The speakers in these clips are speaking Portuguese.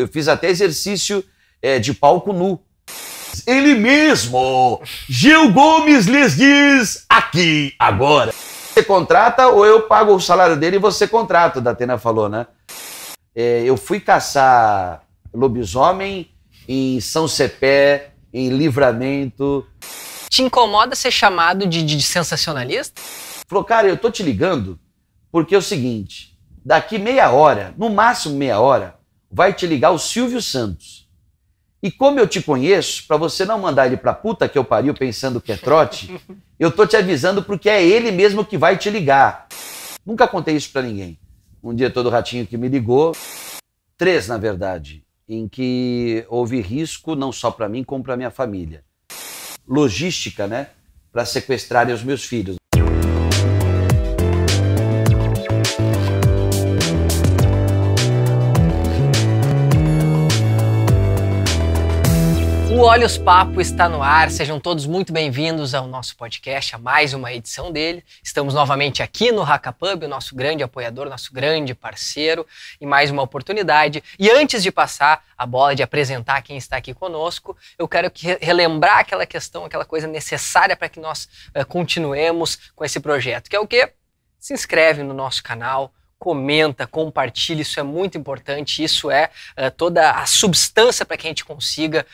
Eu fiz até exercício de palco nu. Ele mesmo, Gil Gomes, lhes diz aqui, agora. Você contrata ou eu pago o salário dele e você contrata, o Datena falou, né? Eu fui caçar lobisomem em São Cepé, em Livramento. Te incomoda ser chamado de sensacionalista? Falou, cara, eu tô te ligando porque é o seguinte, daqui meia hora, no máximo meia hora, vai te ligar o Silvio Santos. E como eu te conheço, pra você não mandar ele pra puta que eu pariu pensando que é trote, eu tô te avisando porque é ele mesmo que vai te ligar. Nunca contei isso pra ninguém. Um dia todo ratinho que me ligou, 3 na verdade, em que houve risco não só pra mim, como pra minha família. Logística, né? Pra sequestrarem os meus filhos. O Olhos Papo está no ar, sejam todos muito bem-vindos ao nosso podcast, a mais uma edição dele. Estamos novamente aqui no Hackapub, o nosso grande apoiador, nosso grande parceiro, e mais uma oportunidade. E antes de passar a bola, de apresentar quem está aqui conosco, eu quero relembrar aquela questão, aquela coisa necessária para que nós continuemos com esse projeto, que é o quê? Se inscreve no nosso canal, comenta, compartilha, isso é muito importante, isso é toda a substância para que a gente consiga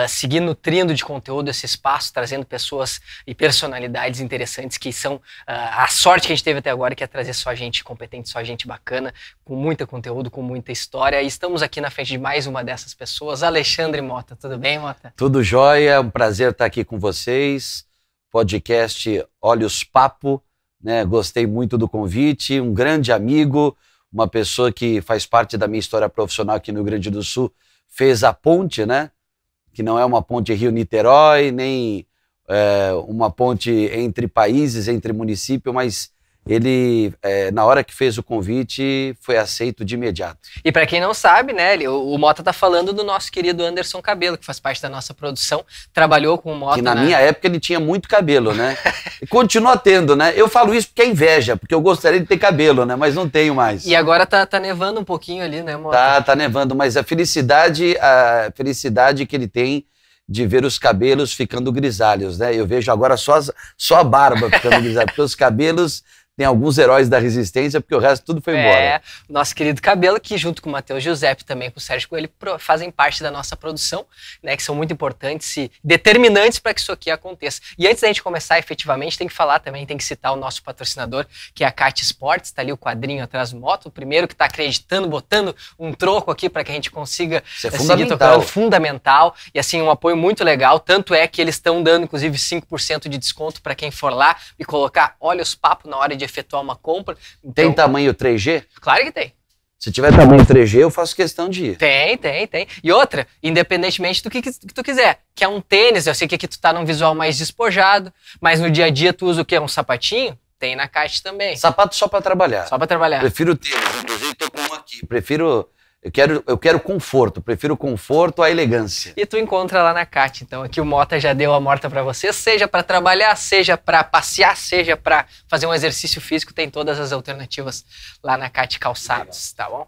seguir nutrindo de conteúdo esse espaço, trazendo pessoas e personalidades interessantes que são a sorte que a gente teve até agora, que é trazer só gente competente, só gente bacana, com muito conteúdo, com muita história. E estamos aqui na frente de mais uma dessas pessoas, Alexandre Mota. Tudo bem, Mota? Tudo jóia, é um prazer estar aqui com vocês. Podcast Olhos Papo. Né, gostei muito do convite, um grande amigo, uma pessoa que faz parte da minha história profissional aqui no Rio Grande do Sul, fez a ponte, né, que não é uma ponte Rio-Niterói, nem uma ponte entre países, entre municípios, mas ele, na hora que fez o convite, foi aceito de imediato. E para quem não sabe, né, o Mota tá falando do nosso querido Anderson Cabelo, que faz parte da nossa produção, trabalhou com o Mota. Que na minha época ele tinha muito cabelo, né? E continua tendo, né? Eu falo isso porque é inveja, porque eu gostaria de ter cabelo, né? Mas não tenho mais. E agora tá nevando um pouquinho ali, né, Mota? Tá nevando, mas a felicidade que ele tem de ver os cabelos ficando grisalhos, né? Eu vejo agora só a barba ficando grisalha, porque os cabelos... Tem alguns heróis da resistência, porque o resto tudo foi embora. Nosso querido Cabelo, que junto com o Matheus Giuseppe, também com o Sérgio Coelho, fazem parte da nossa produção, né, que são muito importantes e determinantes para que isso aqui aconteça. E antes da gente começar efetivamente, tem que falar também, tem que citar o nosso patrocinador, que é a Cat Sports, tá ali o quadrinho atrás do Moto, o primeiro que tá acreditando, botando um troco aqui para que a gente consiga seguir tocando, fundamental, e assim, um apoio muito legal, tanto é que eles estão dando, inclusive, 5% de desconto para quem for lá e colocar Olhos Papo na hora de efetuar uma compra. Então, tem tamanho 3G? Claro que tem. Se tiver tamanho 3G, eu faço questão de ir. Tem. E outra, independentemente do que tu quiser. Quer um tênis, eu sei que aqui tu tá num visual mais despojado, mas no dia a dia tu usa o quê? Um sapatinho? Tem na caixa também. Sapato só pra trabalhar. Só pra trabalhar. Prefiro tênis, inclusive tô com um aqui. Eu quero conforto, prefiro conforto à elegância. E tu encontra lá na Cat, então aqui o Mota já deu a morta pra você, seja pra trabalhar, seja pra passear, seja pra fazer um exercício físico, tem todas as alternativas lá na Cat Calçados, tá bom?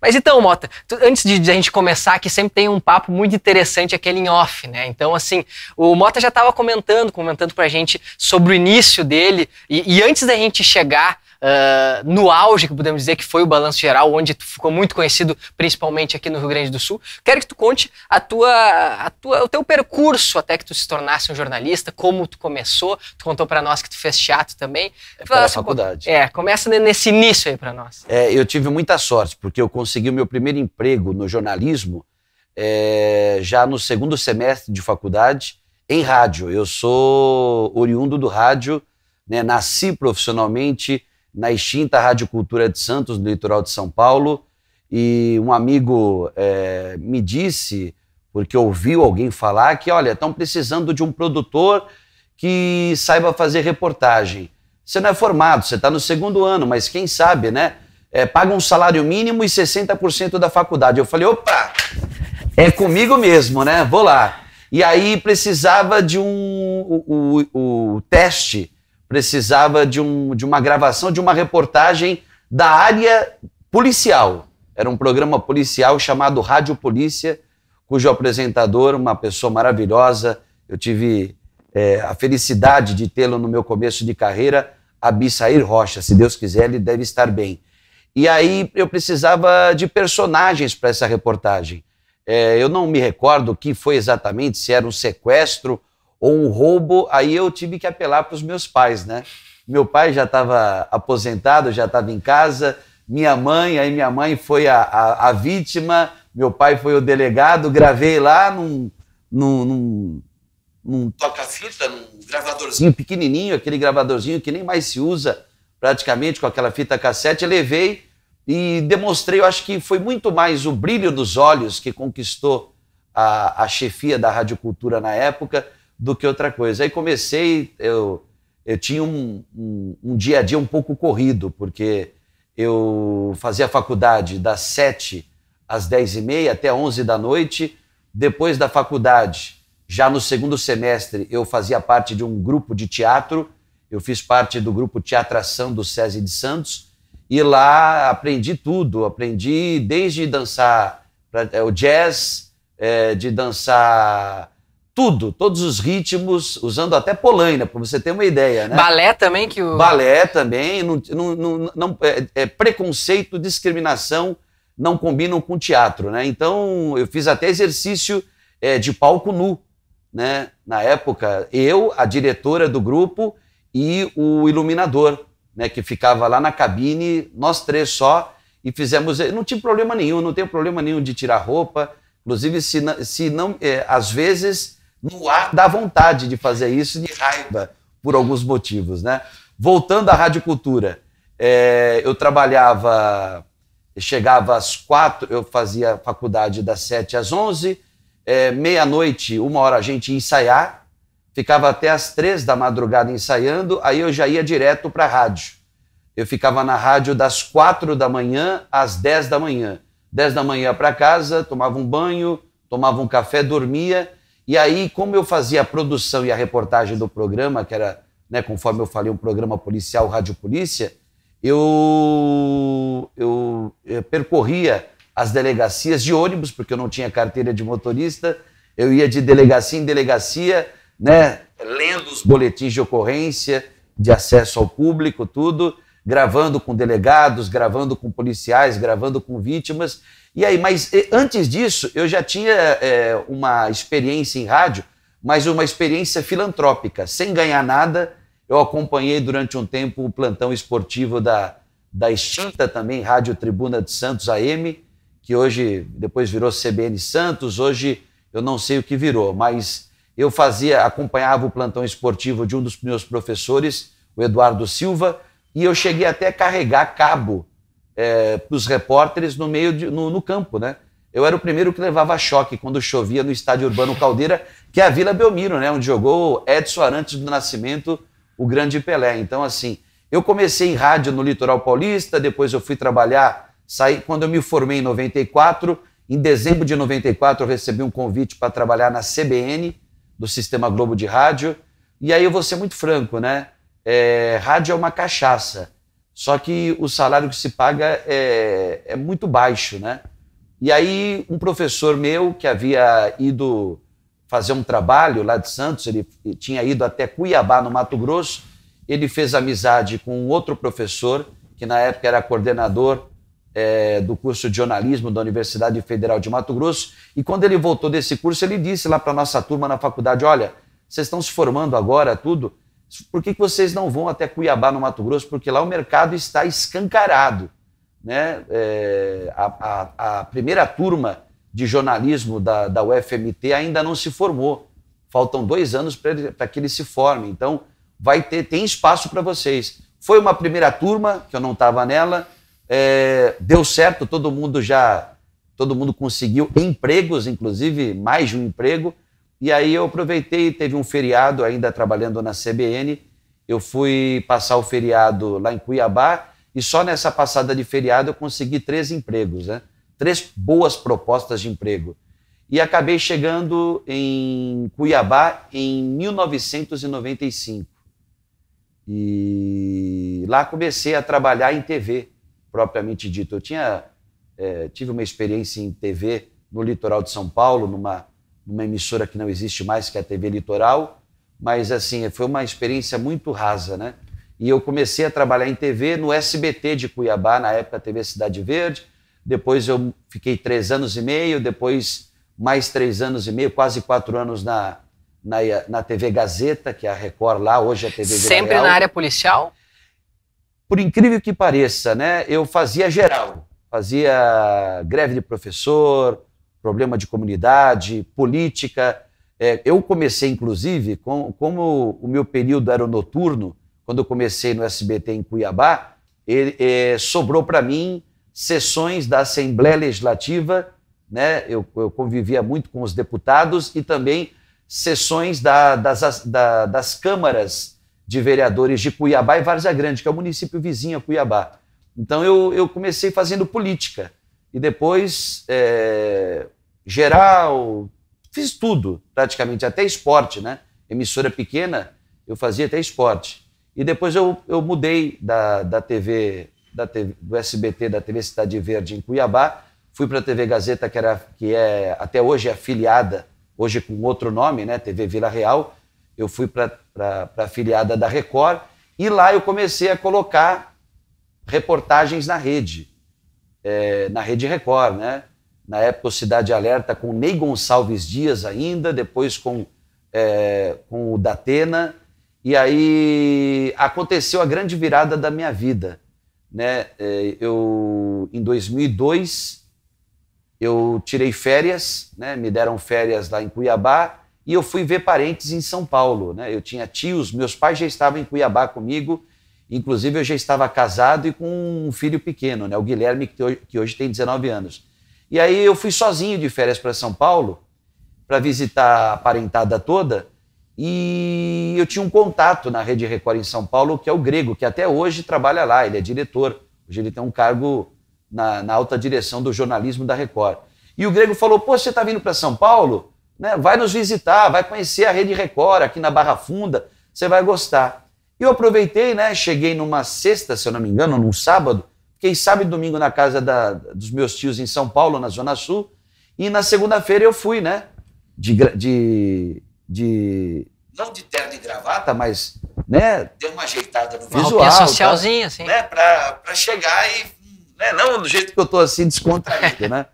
Mas então, Mota, antes de a gente começar aqui, sempre tem um papo muito interessante, aquele em off, né? Então, assim, o Mota já tava comentando pra gente sobre o início dele, e antes da gente chegar no auge, que podemos dizer que foi o Balanço Geral, onde tu ficou muito conhecido, principalmente aqui no Rio Grande do Sul. Quero que tu conte o teu percurso até que tu se tornasse um jornalista, como tu começou. Tu contou pra nós que tu fez teatro também. Pela faculdade. Começa nesse início aí pra nós. Eu tive muita sorte, porque eu consegui o meu primeiro emprego no jornalismo já no segundo semestre de faculdade, em rádio. Eu sou oriundo do rádio, né? Nasci profissionalmente na extinta Rádio Cultura de Santos, no litoral de São Paulo, e um amigo me disse, porque ouviu alguém falar, que, olha, estão precisando de um produtor que saiba fazer reportagem. Você não é formado, você está no segundo ano, mas quem sabe, né? Paga um salário mínimo e 60% da faculdade. Eu falei, opa, é comigo mesmo, né? Vou lá. E aí precisava de o teste, precisava de uma gravação, de uma reportagem da área policial. Era um programa policial chamado Rádio Polícia, cujo apresentador, uma pessoa maravilhosa, eu tive a felicidade de tê-lo no meu começo de carreira, Abissair Rocha. Se Deus quiser, ele deve estar bem. E aí eu precisava de personagens para essa reportagem. Eu não me recordo o que foi exatamente, se era um sequestro ou um roubo, aí eu tive que apelar para os meus pais, né? Meu pai já estava aposentado, já estava em casa, minha mãe foi a vítima, meu pai foi o delegado, gravei lá num toca-fita, num gravadorzinho pequenininho, aquele gravadorzinho que nem mais se usa praticamente, com aquela fita cassete, eu levei e demonstrei, eu acho que foi muito mais o brilho dos olhos que conquistou a chefia da Rádio Cultura na época do que outra coisa. Aí comecei, eu tinha um dia a dia um pouco corrido, porque eu fazia faculdade das 7 às 10h30 até 11 da noite. Depois da faculdade, já no segundo semestre, eu fazia parte de um grupo de teatro. Eu fiz parte do grupo Teatração do SESI de Santos. E lá aprendi tudo. Aprendi desde dançar o jazz, de dançar tudo, todos os ritmos, usando até polaina, para você ter uma ideia, né? Balé também Balé também, preconceito, discriminação não combinam com teatro, né? Então, eu fiz até exercício de palco nu, né? Na época, eu, a diretora do grupo e o iluminador, né? Que ficava lá na cabine, nós três só, e fizemos... Não tinha problema nenhum, não tem problema nenhum de tirar roupa, inclusive, se não às vezes... No ar dá vontade de fazer isso, de raiva, por alguns motivos, né? Voltando à Rádio Cultura, eu trabalhava, chegava às 4, eu fazia faculdade das 7 às 11, meia-noite, 1h a gente ia ensaiar, ficava até às 3 da madrugada ensaiando, aí eu já ia direto para a rádio. Eu ficava na rádio das 4 da manhã às 10 da manhã. 10 da manhã para casa, tomava um banho, tomava um café, dormia. E aí, como eu fazia a produção e a reportagem do programa, que era, né, conforme eu falei, um programa policial, Rádio Polícia, eu percorria as delegacias de ônibus, porque eu não tinha carteira de motorista, eu ia de delegacia em delegacia, né, lendo os boletins de ocorrência, de acesso ao público, tudo, gravando com delegados, gravando com policiais, gravando com vítimas. E aí, mas antes disso, eu já tinha uma experiência em rádio, mas uma experiência filantrópica. Sem ganhar nada, eu acompanhei durante um tempo o plantão esportivo da extinta também Rádio Tribuna de Santos AM, que hoje, depois virou CBN Santos, hoje eu não sei o que virou, mas eu acompanhava o plantão esportivo de um dos meus professores, o Eduardo Silva, e eu cheguei até a carregar cabo para os repórteres no campo, né? Eu era o primeiro que levava choque quando chovia no Estádio Urbano Caldeira, que é a Vila Belmiro, né? Onde jogou Edson Arantes do Nascimento, o grande Pelé. Então, assim, eu comecei em rádio no Litoral Paulista, depois eu fui trabalhar, quando eu me formei em 94, em dezembro de 94 eu recebi um convite para trabalhar na CBN, do Sistema Globo de Rádio, e aí eu vou ser muito franco, né? Rádio é uma cachaça. Só que o salário que se paga é muito baixo, né? E aí um professor meu que havia ido fazer um trabalho lá de Santos, ele tinha ido até Cuiabá, no Mato Grosso, ele fez amizade com um outro professor, que na época era coordenador do curso de jornalismo da Universidade Federal de Mato Grosso, e quando ele voltou desse curso, ele disse lá para a nossa turma na faculdade, olha, vocês estão se formando agora, tudo... Por que vocês não vão até Cuiabá, no Mato Grosso? Porque lá o mercado está escancarado, né? A primeira turma de jornalismo da UFMT ainda não se formou. Faltam 2 anos para que eles se formem. Então, tem espaço para vocês. Foi uma primeira turma, que eu não estava nela, deu certo, todo mundo conseguiu empregos, inclusive mais de um emprego. E aí eu aproveitei, teve um feriado ainda trabalhando na CBN, eu fui passar o feriado lá em Cuiabá e só nessa passada de feriado eu consegui 3 empregos, né? 3 boas propostas de emprego. E acabei chegando em Cuiabá em 1995. E lá comecei a trabalhar em TV, propriamente dito. Eu tinha tive uma experiência em TV no litoral de São Paulo, numa emissora que não existe mais, que é a TV Litoral, mas assim, foi uma experiência muito rasa, né? E eu comecei a trabalhar em TV no SBT de Cuiabá, na época TV Cidade Verde, depois eu fiquei 3 anos e meio, depois mais 3 anos e meio, quase 4 anos na TV Gazeta, que é a Record lá, hoje é a TV Vila Sempre Real. na área policial? Por incrível que pareça, né, eu fazia geral, fazia greve de professor, problema de comunidade, política. Eu comecei, inclusive, como o meu período era noturno, quando eu comecei no SBT em Cuiabá, sobrou para mim sessões da Assembleia Legislativa, né? Eu convivia muito com os deputados e também sessões das câmaras de vereadores de Cuiabá e Várzea Grande, que é o município vizinho a Cuiabá. Então eu comecei fazendo política e depois geral, fiz tudo praticamente, até esporte, né? Emissora pequena, eu fazia até esporte. E depois eu mudei da TV, do SBT, da TV Cidade Verde em Cuiabá, fui para a TV Gazeta, que até hoje é afiliada, hoje com outro nome, né? TV Vila Real. Eu fui para a afiliada da Record e lá eu comecei a colocar reportagens na Rede Record, né? Na época o Cidade Alerta com Ney Gonçalves Dias ainda, depois com o Datena. E aí aconteceu a grande virada da minha vida, né? Em 2002, eu tirei férias, né? Me deram férias lá em Cuiabá e eu fui ver parentes em São Paulo, né? Eu tinha tios, meus pais já estavam em Cuiabá comigo, inclusive eu já estava casado e com um filho pequeno, né? O Guilherme, que hoje tem 19 anos. E aí eu fui sozinho de férias para São Paulo para visitar a parentada toda. E eu tinha um contato na Rede Record em São Paulo, que é o Grego, que até hoje trabalha lá, ele é diretor. Hoje ele tem um cargo na alta direção do jornalismo da Record. E o Grego falou, pô, você está vindo para São Paulo? Né? Vai nos visitar, vai conhecer a Rede Record aqui na Barra Funda, você vai gostar. E eu aproveitei, né? Cheguei numa sexta, se eu não me engano, num sábado, fiquei sábado e domingo na casa dos meus tios em São Paulo, na Zona Sul, e na segunda-feira eu fui, né? Não de terno e gravata, mas, né, deu uma ajeitada no visual. Uma socialzinha, tá? Assim. Né, pra chegar e, né, não do jeito que eu tô assim, descontraído, né?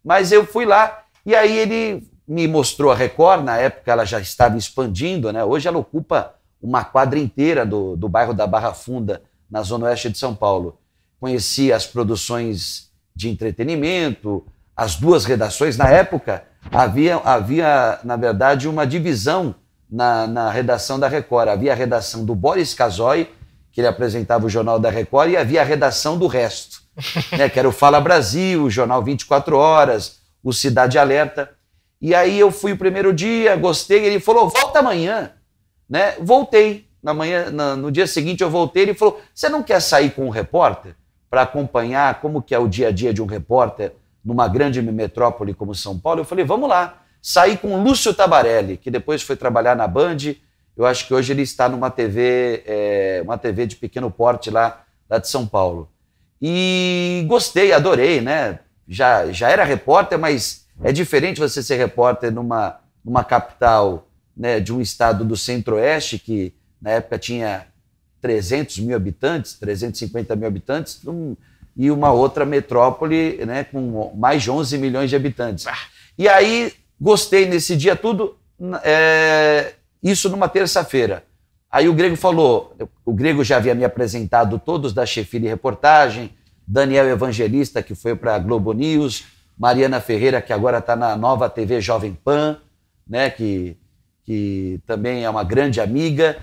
Mas eu fui lá e aí ele me mostrou a Record, na época ela já estava expandindo, né? Hoje ela ocupa uma quadra inteira do bairro da Barra Funda, na zona oeste de São Paulo. Conheci as produções de entretenimento, as 2 redações. Na época, havia na verdade, uma divisão na redação da Record. Havia a redação do Boris Casoy, que ele apresentava o Jornal da Record, e havia a redação do resto, né, que era o Fala Brasil, o Jornal 24 Horas, o Cidade Alerta. E aí eu fui o primeiro dia, gostei, ele falou, volta amanhã. Né? Voltei. No dia seguinte eu voltei, ele falou, você não quer sair com um repórter para acompanhar como que é o dia a dia de um repórter numa grande metrópole como São Paulo? Eu falei, vamos lá. Saí com o Lúcio Tabarelli, que depois foi trabalhar na Band. Eu acho que hoje ele está numa TV, uma TV de pequeno porte lá de São Paulo. E gostei, adorei, né? Já era repórter, mas é diferente você ser repórter numa capital, né, de um estado do Centro-Oeste, que na época tinha 300 mil habitantes, 350 mil habitantes, e uma outra metrópole, né, com mais de 11 milhões de habitantes. E aí, gostei nesse dia tudo, isso numa terça-feira. Aí o Grego falou, o Grego já havia me apresentado todos da chefia de reportagem, Daniel Evangelista, que foi para a Globo News, Mariana Ferreira, que agora está na nova TV Jovem Pan, né, que também é uma grande amiga,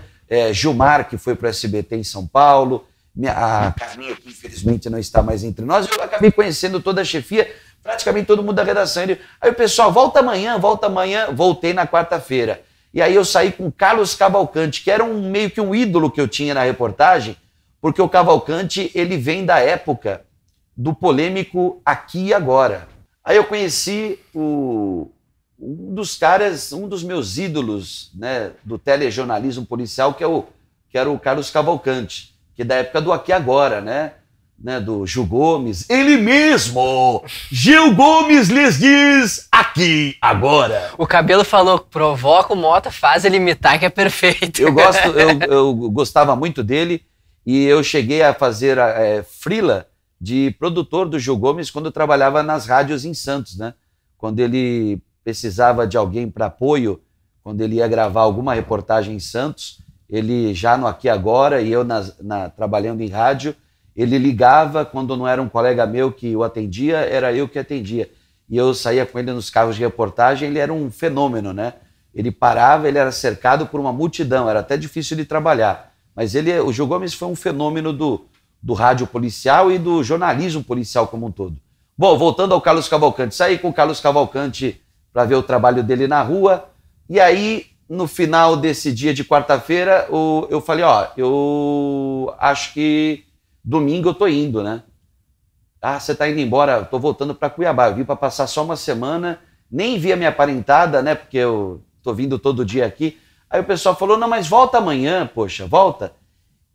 Gilmar, que foi para o SBT em São Paulo, a Carminha, que infelizmente não está mais entre nós. Eu acabei conhecendo toda a chefia, praticamente todo mundo da redação. Aí o pessoal, volta amanhã, voltei na quarta-feira. E aí eu saí com Carlos Cavalcante, que era meio que um ídolo que eu tinha na reportagem, porque o Cavalcante, ele vem da época do polêmico Aqui e Agora. Aí eu conheci um dos meus ídolos, né, do telejornalismo policial, que era o Carlos Cavalcante, que é da época do Aqui e Agora, né? né, do Gil Gomes. Ele mesmo! Gil Gomes lhes diz aqui, agora. O Cabelo falou, provoca o Mota, faz ele imitar que é perfeito. Eu gostava muito dele e eu cheguei a fazer freela de produtor do Gil Gomes quando eu trabalhava nas rádios em Santos, né? Quando ele precisava de alguém para apoio, quando ele ia gravar alguma reportagem em Santos, ele já no Aqui Agora e eu trabalhando em rádio, ele ligava, quando não era um colega meu que o atendia, era eu que atendia. E eu saía com ele nos carros de reportagem, ele era um fenômeno, né? Ele parava, ele era cercado por uma multidão, era até difícil de trabalhar. Mas o Gil Gomes foi um fenômeno do rádio policial e do jornalismo policial como um todo. Bom, voltando ao Carlos Cavalcante, saí com o Carlos Cavalcante para ver o trabalho dele na rua, e aí, no final desse dia de quarta-feira, eu falei, eu acho que domingo eu tô indo, né? Ah, você tá indo embora, eu tô voltando para Cuiabá, eu vim para passar só uma semana, nem vi a minha parentada, né, porque eu tô vindo todo dia aqui. Aí o pessoal falou, não, mas volta amanhã, poxa, volta.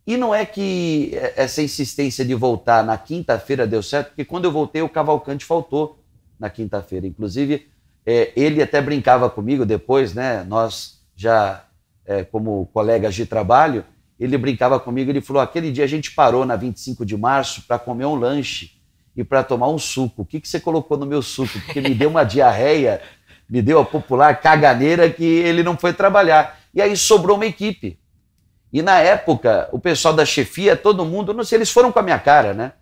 E não é que essa insistência de voltar na quinta-feira deu certo, porque quando eu voltei o Cavalcante faltou na quinta-feira. Inclusive, ele até brincava comigo depois, né? Nós já, como colegas de trabalho, ele brincava comigo, ele falou, aquele dia a gente parou na 25 de março para comer um lanche e para tomar um suco. O que você colocou no meu suco? Porque me deu uma diarreia, me deu a popular caganeira que ele não foi trabalhar. E aí sobrou uma equipe. E na época, o pessoal da chefia, todo mundo, não sei, eles foram com a minha cara, né?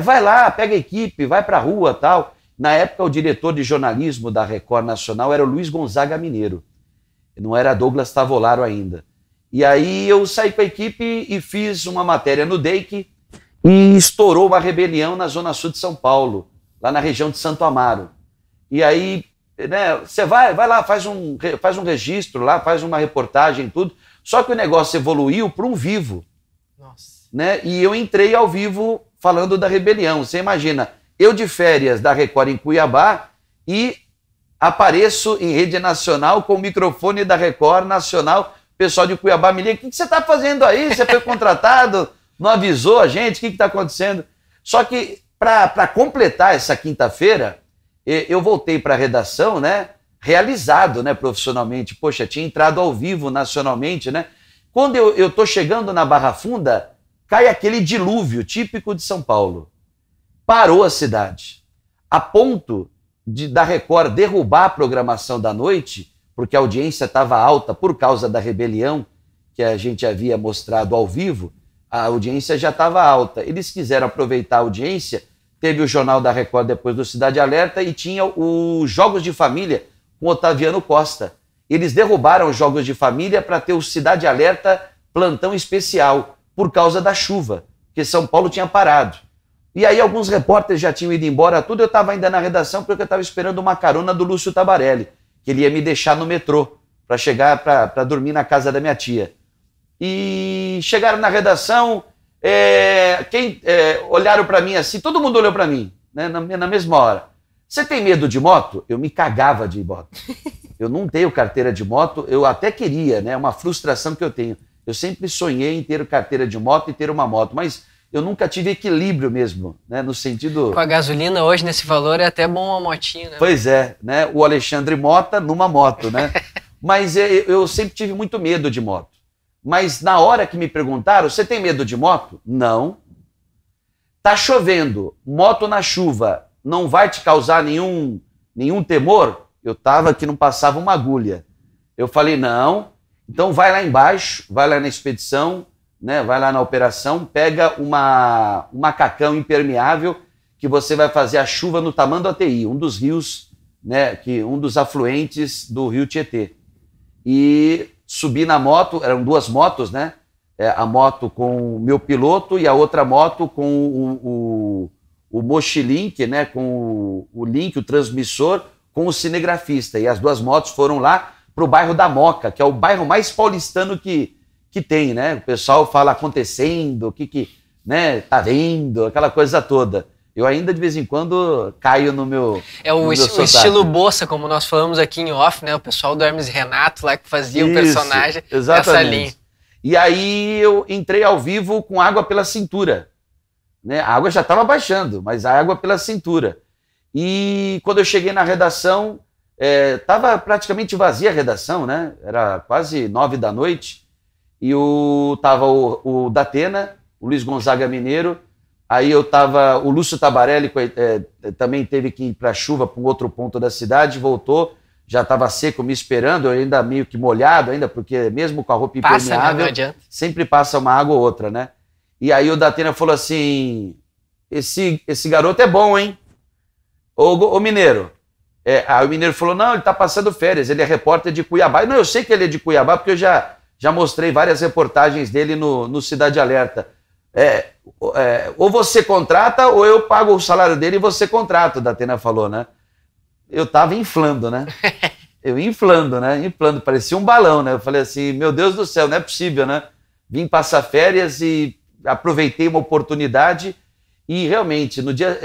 Vai lá, pega a equipe, vai pra rua, tal. Na época, o diretor de jornalismo da Record Nacional era o Luiz Gonzaga Mineiro. Não era Douglas Tavolaro ainda. E aí eu saí com a equipe e fiz uma matéria no DEIC e estourou uma rebelião na Zona Sul de São Paulo, lá na região de Santo Amaro. E aí, né, você vai lá, faz um registro lá, faz uma reportagem e tudo. Só que o negócio evoluiu para um vivo. Nossa. Né? E eu entrei ao vivo falando da rebelião. Você imagina, eu de férias da Record em Cuiabá e apareço em rede nacional com o microfone da Record Nacional. O pessoal de Cuiabá me liga, o que você está fazendo aí? Você foi contratado? Não avisou a gente? O que está acontecendo? Só que para completar essa quinta-feira, eu voltei para a redação, né? Realizado, né, profissionalmente. Poxa, tinha entrado ao vivo nacionalmente, né? Quando eu estou chegando na Barra Funda, cai aquele dilúvio típico de São Paulo. Parou a cidade. A ponto da Record derrubar a programação da noite, porque a audiência estava alta por causa da rebelião que a gente havia mostrado ao vivo, a audiência já estava alta. Eles quiseram aproveitar a audiência, teve o Jornal da Record depois do Cidade Alerta e tinha os Jogos de Família com Otaviano Costa. Eles derrubaram os Jogos de Família para ter o Cidade Alerta plantão especial, por causa da chuva, porque São Paulo tinha parado. E aí alguns repórteres já tinham ido embora, tudo. Eu estava ainda na redação porque eu estava esperando uma carona do Lúcio Tabarelli, que ele ia me deixar no metrô, para chegar para dormir na casa da minha tia. E chegaram na redação, olharam para mim assim, todo mundo olhou para mim, né, na mesma hora. Você tem medo de moto? Eu me cagava de moto. Eu não tenho carteira de moto, eu até queria, né? É uma frustração que eu tenho. Eu sempre sonhei em ter carteira de moto e ter uma moto, mas eu nunca tive equilíbrio mesmo, né? No sentido... Com a gasolina hoje, nesse valor, é até bom uma motinha, né? Pois é, né? O Alexandre Mota numa moto, né? Mas eu sempre tive muito medo de moto. Mas na hora que me perguntaram, você tem medo de moto? Não. Tá chovendo, moto na chuva, não vai te causar nenhum temor? Eu tava que não passava uma agulha. Eu falei, não. Então vai lá embaixo, vai lá na expedição, né? Vai lá na operação, pega um macacão impermeável que você vai fazer a chuva no Tamanduateí, um dos rios, né? Um dos afluentes do rio Tietê. E subi na moto, eram duas motos, né? A moto com o meu piloto e a outra moto com o Mochilink, né? Com o link, o transmissor, com o cinegrafista. E as duas motos foram lá para o bairro da Moca, que é o bairro mais paulistano que tem, né? O pessoal fala acontecendo, o que né, tá vendo, aquela coisa toda. Eu ainda, de vez em quando, caio no meu o estilo Bossa, como nós falamos aqui em off, né? O pessoal do Hermes Renato lá que fazia o personagem exatamente. Essa linha. E aí eu entrei ao vivo com água pela cintura. né? A água já estava baixando, mas a água pela cintura. E quando eu cheguei na redação, estava praticamente vazia a redação, né? Era quase 9 da noite. E tava o Datena, o Luiz Gonzaga Mineiro. Aí o Lúcio Tabarelli também teve que ir para a chuva, para um outro ponto da cidade, voltou, já estava seco me esperando, eu ainda meio que molhado ainda, porque mesmo com a roupa impermeável, sempre passa uma água ou outra, né? E aí o Datena falou assim, esse garoto é bom, hein? Ô Mineiro. Aí o Mineiro falou, não, ele tá passando férias, ele é repórter de Cuiabá. Não, eu sei que ele é de Cuiabá, porque eu já mostrei várias reportagens dele no Cidade Alerta. Ou você contrata, ou eu pago o salário dele e você contrata, o Datena falou, né? Eu tava inflando, né? Inflando, parecia um balão, né? Eu falei assim, meu Deus do céu, não é possível, né? Vim passar férias e aproveitei uma oportunidade e realmente, no dia,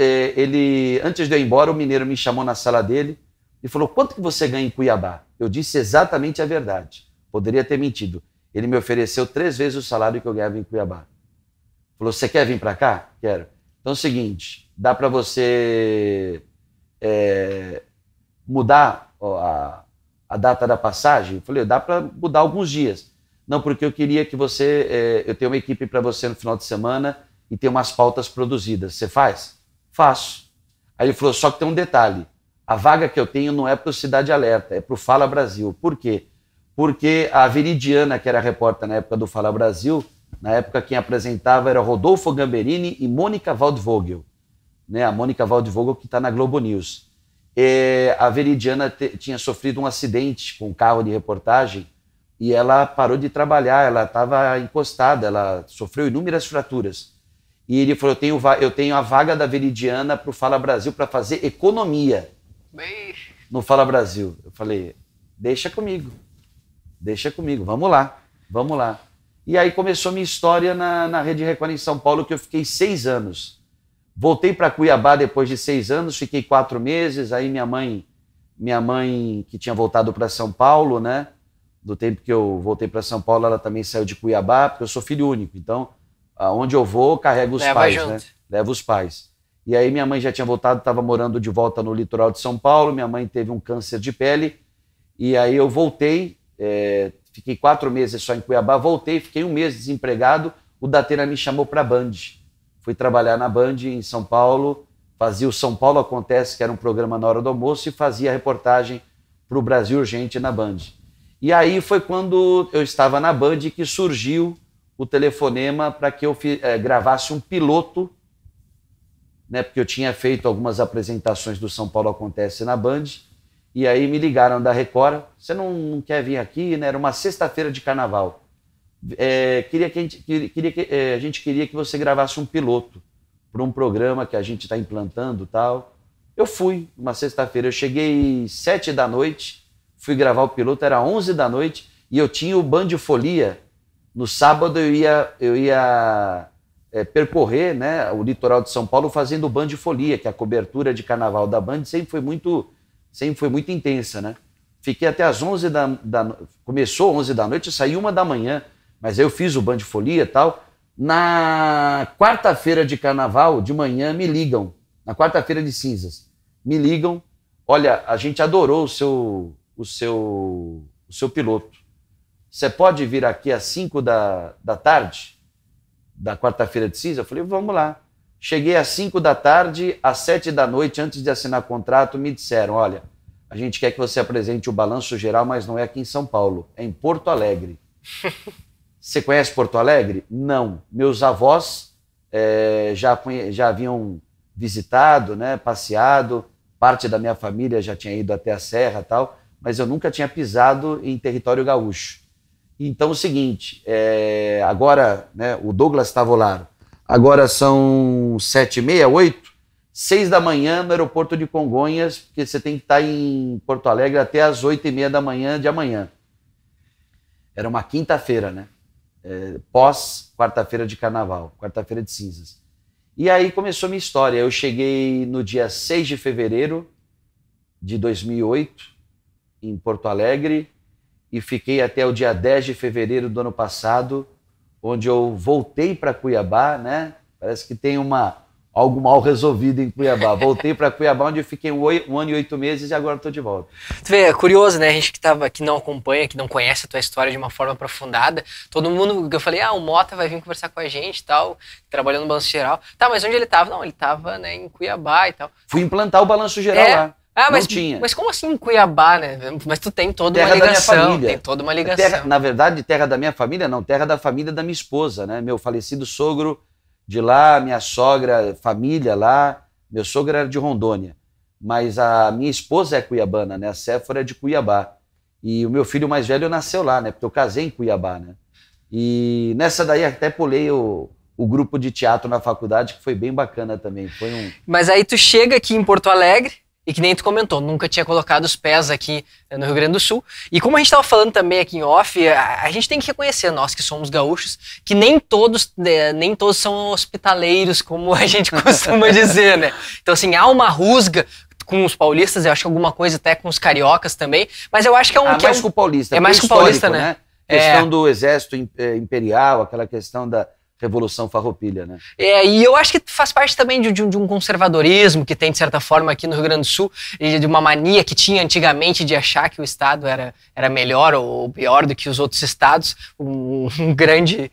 antes de eu ir embora, o Mineiro me chamou na sala dele e falou, quanto que você ganha em Cuiabá? Eu disse exatamente a verdade. Poderia ter mentido. Ele me ofereceu 3 vezes o salário que eu ganhava em Cuiabá. Falou, você quer vir para cá? Quero. Então é o seguinte, dá para você mudar a data da passagem? Eu falei, dá para mudar alguns dias. Não, porque eu queria que eu tenho uma equipe para você no final de semana e tem umas pautas produzidas. Você faz? Faço. Aí ele falou, só que tem um detalhe. A vaga que eu tenho não é para o Cidade Alerta, é para o Fala Brasil. Por quê? Porque a Veridiana, que era repórter na época do Fala Brasil, na época quem apresentava era Rodolfo Gamberini e Mônica Waldvogel. Né? A Mônica Waldvogel que está na Globo News. A Veridiana tinha sofrido um acidente com um carro de reportagem e ela parou de trabalhar, ela estava encostada, ela sofreu inúmeras fraturas. E ele falou, eu tenho a vaga da Veridiana para o Fala Brasil para fazer economia no Fala Brasil. Eu falei, deixa comigo, vamos lá. E aí começou minha história na Rede Record em São Paulo, que eu fiquei 6 anos. Voltei para Cuiabá depois de 6 anos, fiquei 4 meses, aí minha mãe que tinha voltado para São Paulo, né? Do tempo que eu voltei para São Paulo, ela também saiu de Cuiabá, porque eu sou filho único, então aonde eu vou, carrego os pais, né? Levo os pais. E aí minha mãe já tinha voltado, estava morando de volta no litoral de São Paulo, minha mãe teve um câncer de pele, e aí eu voltei, fiquei 4 meses só em Cuiabá, voltei, fiquei 1 mês desempregado, o Datena me chamou para a Band. Fui trabalhar na Band em São Paulo, fazia o São Paulo Acontece, que era um programa na hora do almoço, e fazia reportagem para o Brasil Urgente na Band. E aí foi quando eu estava na Band que surgiu o telefonema para que eu gravasse um piloto, né, porque eu tinha feito algumas apresentações do São Paulo Acontece na Band, e aí me ligaram da Record, você não quer vir aqui? Né? Era uma sexta-feira de carnaval. A gente queria que você gravasse um piloto para um programa que a gente está implantando e tal. Eu fui, uma sexta-feira, eu cheguei 7 da noite, fui gravar o piloto, era 11 da noite, e eu tinha o Band Folia. No sábado eu ia percorrer, né, o litoral de São Paulo fazendo o Band Folia, que é a cobertura de carnaval da Band sempre foi muito intensa, né? Fiquei até às 11 começou 11 da noite, eu saí 1 da manhã, mas aí eu fiz o Band Folia e tal. Na quarta-feira de carnaval, de manhã, me ligam, na quarta-feira de cinzas, me ligam, olha, a gente adorou o seu piloto. Você pode vir aqui às 5 da tarde, da quarta-feira de cinza? Eu falei, vamos lá. Cheguei às 5 da tarde, às 7 da noite, antes de assinar contrato, me disseram, olha, a gente quer que você apresente o balanço geral, mas não é aqui em São Paulo, é em Porto Alegre. Você conhece Porto Alegre? Não. Meus avós já haviam visitado, né, passeado, parte da minha família já tinha ido até a Serra e tal, mas eu nunca tinha pisado em território gaúcho. Então, é o seguinte, agora, né, o Douglas Tavolaro, agora são 7h30, 8, 6 da manhã no aeroporto de Congonhas, porque você tem que estar em Porto Alegre até às 8h30 da manhã de amanhã. Era uma quinta-feira, né? Pós quarta-feira de carnaval, quarta-feira de cinzas. E aí começou a minha história. Eu cheguei no dia 6 de fevereiro de 2008, em Porto Alegre, e fiquei até o dia 10 de fevereiro do ano passado, onde eu voltei para Cuiabá, né? Parece que tem algo mal resolvido em Cuiabá. Voltei para Cuiabá, onde eu fiquei 1 ano e 8 meses e agora estou de volta. Tu vê, é curioso, né? A gente que não acompanha, que não conhece a tua história de uma forma aprofundada, todo mundo, eu falei, o Mota vai vir conversar com a gente e tal, trabalhando no Balanço Geral. Tá, mas onde ele tava? Não, ele tava, né, em Cuiabá e tal. Fui implantar o Balanço Geral lá. Mas como assim em Cuiabá, né? Mas tu tem toda uma ligação. Da minha família. Tem toda uma ligação. Na verdade, terra da minha família não, terra da família da minha esposa, né? Meu falecido sogro de lá, minha sogra, família lá, meu sogro era de Rondônia, mas a minha esposa é cuiabana, né? A Séfora é de Cuiabá, e o meu filho mais velho nasceu lá, né? Porque eu casei em Cuiabá, né? E nessa daí até pulei o grupo de teatro na faculdade, que foi bem bacana também. Mas aí tu chega aqui em Porto Alegre, e que nem tu comentou, nunca tinha colocado os pés aqui no Rio Grande do Sul. E como a gente estava falando também aqui em off, a gente tem que reconhecer, nós que somos gaúchos, que nem todos são hospitaleiros, como a gente costuma dizer, né? Então, assim, há uma rusga com os paulistas, eu acho que alguma coisa até com os cariocas também, mas eu acho que é mais com o paulista. É mais com o paulista, né? Questão do exército imperial, aquela questão da Revolução Farroupilha, né? E eu acho que faz parte também de um conservadorismo que tem, de certa forma, aqui no Rio Grande do Sul, e de uma mania que tinha antigamente de achar que o estado era melhor ou pior do que os outros estados, uma grande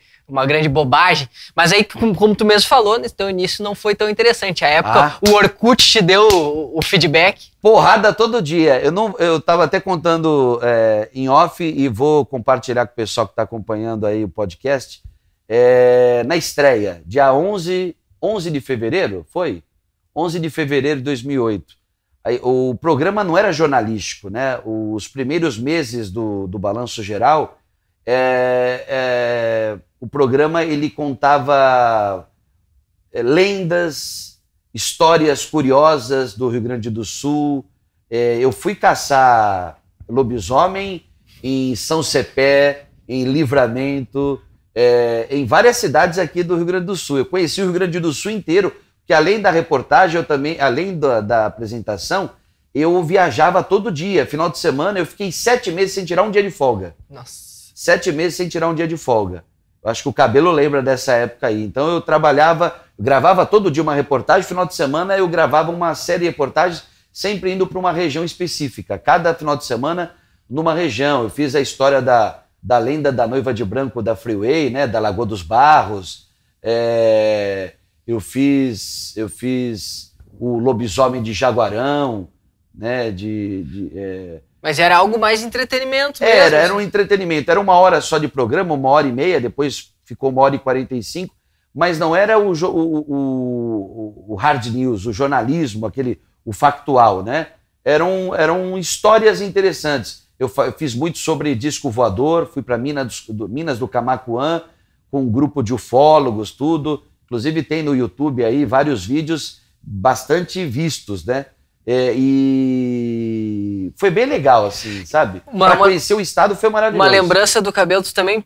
bobagem. Mas aí, como tu mesmo falou, no teu início não foi tão interessante. A época, o Orkut te deu o feedback. Porrada todo dia. Eu tava até contando em off e vou compartilhar com o pessoal que está acompanhando aí o podcast. Na estreia, dia 11 de fevereiro, foi? 11 de fevereiro de 2008. Aí, o programa não era jornalístico, né? Os primeiros meses do Balanço Geral, o programa ele contava lendas, histórias curiosas do Rio Grande do Sul. Eu fui caçar lobisomem em São Cepé, em Livramento, em várias cidades aqui do Rio Grande do Sul. Eu conheci o Rio Grande do Sul inteiro, que além da reportagem, eu também, além da apresentação, eu viajava todo dia. Final de semana, eu fiquei 7 meses sem tirar um dia de folga. Nossa. 7 meses sem tirar um dia de folga. Eu acho que o Cabelo lembra dessa época aí. Então eu gravava todo dia uma reportagem, final de semana eu gravava uma série de reportagens, sempre indo para uma região específica. Cada final de semana, numa região. Eu fiz a história da lenda da noiva de branco da Freeway, né, da Lagoa dos Barros. Eu fiz o lobisomem de Jaguarão, né, Mas era algo mais entretenimento mesmo. Era um entretenimento. Era 1 hora só de programa, 1h30, depois ficou 1h45, mas não era o hard news, o jornalismo, o factual, né? Eram histórias interessantes. Eu fiz muito sobre disco voador, fui para Minas do Camaquã, com um grupo de ufólogos, tudo. Inclusive tem no YouTube aí vários vídeos bastante vistos, né? E foi bem legal, assim, sabe? Para conhecer o estado foi maravilhoso. Uma lembrança do Cabelo, tu também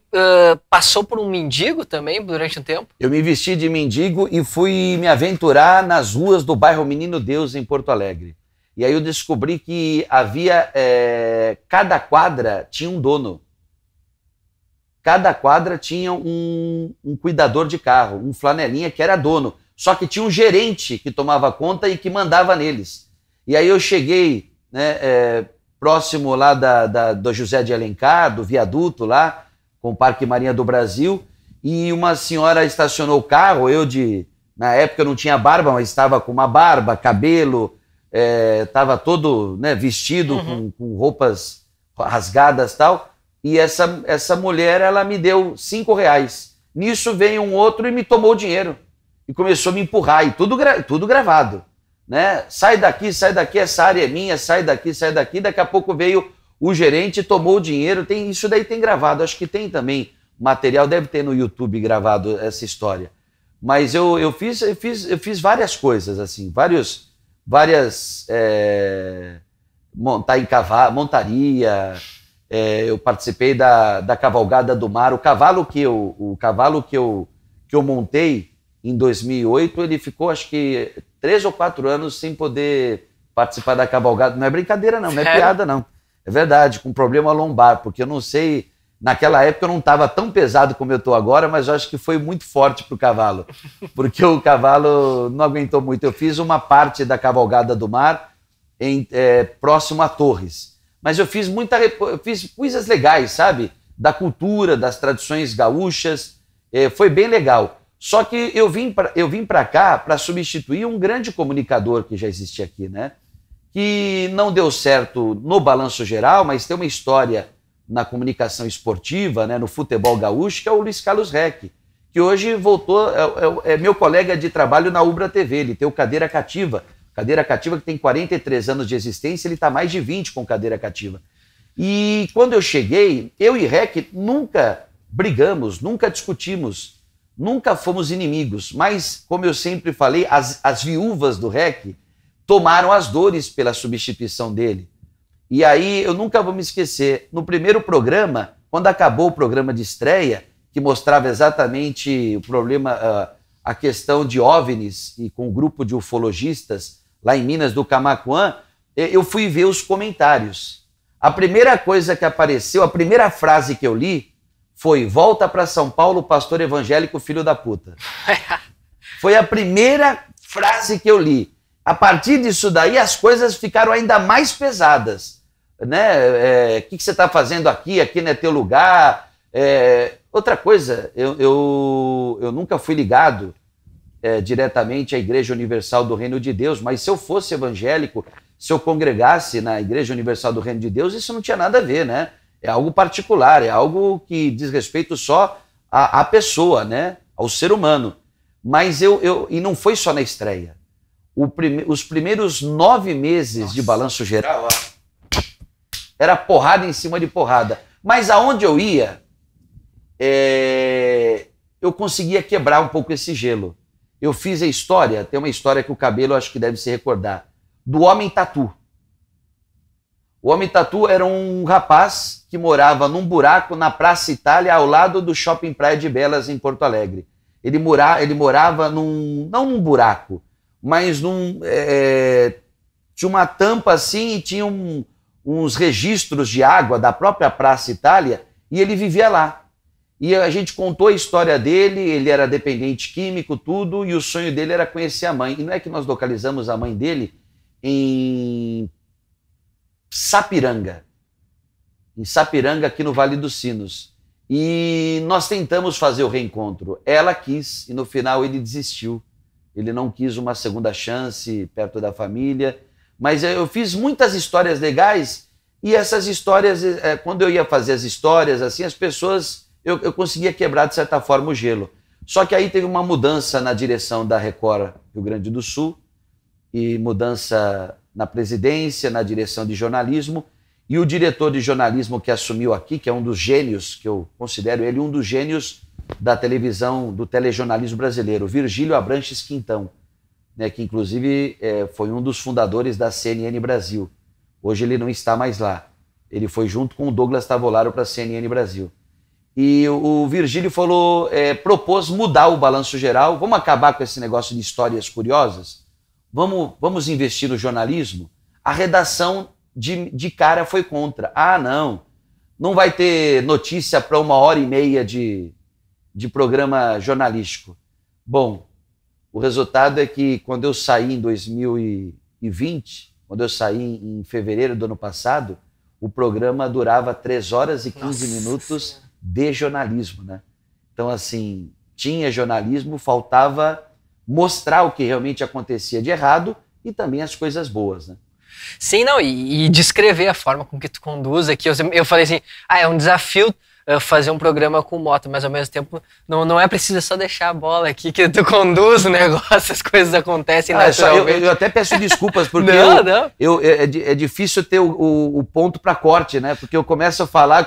passou por um mendigo também durante um tempo? Eu me vesti de mendigo e fui me aventurar nas ruas do bairro Menino Deus, em Porto Alegre. E aí eu descobri que havia... cada quadra tinha um dono. Cada quadra tinha um cuidador de carro, um flanelinha que era dono. Só que tinha um gerente que tomava conta e que mandava neles. E aí eu cheguei, né, próximo lá do José de Alencar, do viaduto lá, com o Parque Marinha do Brasil, e uma senhora estacionou o carro, na época eu não tinha barba, mas estava com uma barba, cabelo, estava todo, né, vestido com roupas rasgadas e tal, e essa mulher, ela me deu R$5. Nisso veio um outro e me tomou o dinheiro, e começou a me empurrar, e tudo gravado. Né? Sai daqui, essa área é minha, sai daqui. Daqui a pouco veio o gerente e tomou o dinheiro. Isso daí tem gravado, acho que tem também material, deve ter no YouTube gravado essa história. Mas eu fiz várias coisas, assim, montar em cavalo, montaria. Eu participei da Cavalgada do Mar. O cavalo que eu montei em 2008, ele ficou, acho que 3 ou 4 anos sem poder participar da cavalgada. Não é brincadeira, não é piada, não. É verdade, com problema lombar, porque eu não sei Naquela época eu não estava tão pesado como eu estou agora, mas eu acho que foi muito forte para o cavalo, porque o cavalo não aguentou muito. Eu fiz uma parte da Cavalgada do Mar próximo a Torres, mas eu fiz coisas legais, sabe? Da cultura, das tradições gaúchas, foi bem legal. Só que eu vim para cá para substituir um grande comunicador que já existia aqui, né? Que não deu certo no balanço geral, mas tem uma história na comunicação esportiva, né, no futebol gaúcho, que é o Luiz Carlos Reck, que hoje voltou, é meu colega de trabalho na Ubra TV, ele tem o Cadeira Cativa que tem 43 anos de existência, ele está mais de 20 com Cadeira Cativa. E quando eu cheguei, eu e Reck nunca brigamos, nunca discutimos, nunca fomos inimigos, mas, como eu sempre falei, as viúvas do Reck tomaram as dores pela substituição dele. E aí, eu nunca vou me esquecer, no primeiro programa, quando acabou o programa de estreia, que mostrava exatamente o problema, a questão de OVNIs, e com um grupo de ufologistas lá em Minas do Camaquã, eu fui ver os comentários. A primeira coisa que apareceu, a primeira frase que eu li, foi: volta para São Paulo, pastor evangélico, filho da puta. Foi a primeira frase que eu li. A partir disso daí, as coisas ficaram ainda mais pesadas. Né? Que você está fazendo aqui? Aqui não é teu lugar. Outra coisa, eu nunca fui ligado diretamente à Igreja Universal do Reino de Deus, mas se eu fosse evangélico, se eu congregasse na Igreja Universal do Reino de Deus, isso não tinha nada a ver, né? É algo particular, é algo que diz respeito só à pessoa, né? Ao ser humano. Mas e não foi só na estreia. Os primeiros 9 meses de Balanço Geral, era porrada em cima de porrada. Mas aonde eu ia, eu conseguia quebrar um pouco esse gelo. Eu fiz a história, tem uma história que o Cabelo acho que deve se recordar, do Homem Tatu. O Homem Tatu era um rapaz que morava num buraco na Praça Itália, ao lado do Shopping Praia de Belas, em Porto Alegre. Ele morava não num buraco, mas tinha uma tampa assim e tinha uns registros de água da própria Praça Itália, e ele vivia lá. E a gente contou a história dele, ele era dependente químico, tudo, e o sonho dele era conhecer a mãe. E não é que nós localizamos a mãe dele em Sapiranga, aqui no Vale dos Sinos. E nós tentamos fazer o reencontro. Ela quis, e no final ele desistiu. Ele não quis uma segunda chance perto da família. Mas eu fiz muitas histórias legais, e essas histórias, quando eu ia fazer as histórias, assim, as pessoas, eu conseguia quebrar, de certa forma, o gelo. Só que aí teve uma mudança na direção da Record Rio Grande do Sul, e mudança na presidência, na direção de jornalismo, e o diretor de jornalismo que assumiu aqui, que é um dos gênios, que eu considero ele um dos gênios da televisão, do telejornalismo brasileiro, Virgílio Abranches Quintão, né, que inclusive foi um dos fundadores da CNN Brasil. Hoje ele não está mais lá. Ele foi junto com o Douglas Tavolaro para a CNN Brasil. E o Virgílio propôs mudar o balanço geral. Vamos acabar com esse negócio de histórias curiosas? Vamos investir no jornalismo? A redação de cara foi contra. Ah, não vai ter notícia para 1h30 de programa jornalístico. Bom, o resultado é que quando eu saí em 2020, quando eu saí em fevereiro do ano passado, o programa durava 3 horas e 15 minutos de jornalismo, né? Então, assim, tinha jornalismo, faltava mostrar o que realmente acontecia de errado e também as coisas boas, né? Sim, não, e descrever a forma com que tu conduz aqui. Eu falei assim, é um desafio fazer um programa com moto, mas ao mesmo tempo não é preciso só deixar a bola aqui que tu conduz o negócio, as coisas acontecem naturalmente. Eu até peço desculpas, porque é difícil ter o ponto para corte, né? Porque eu começo a falar.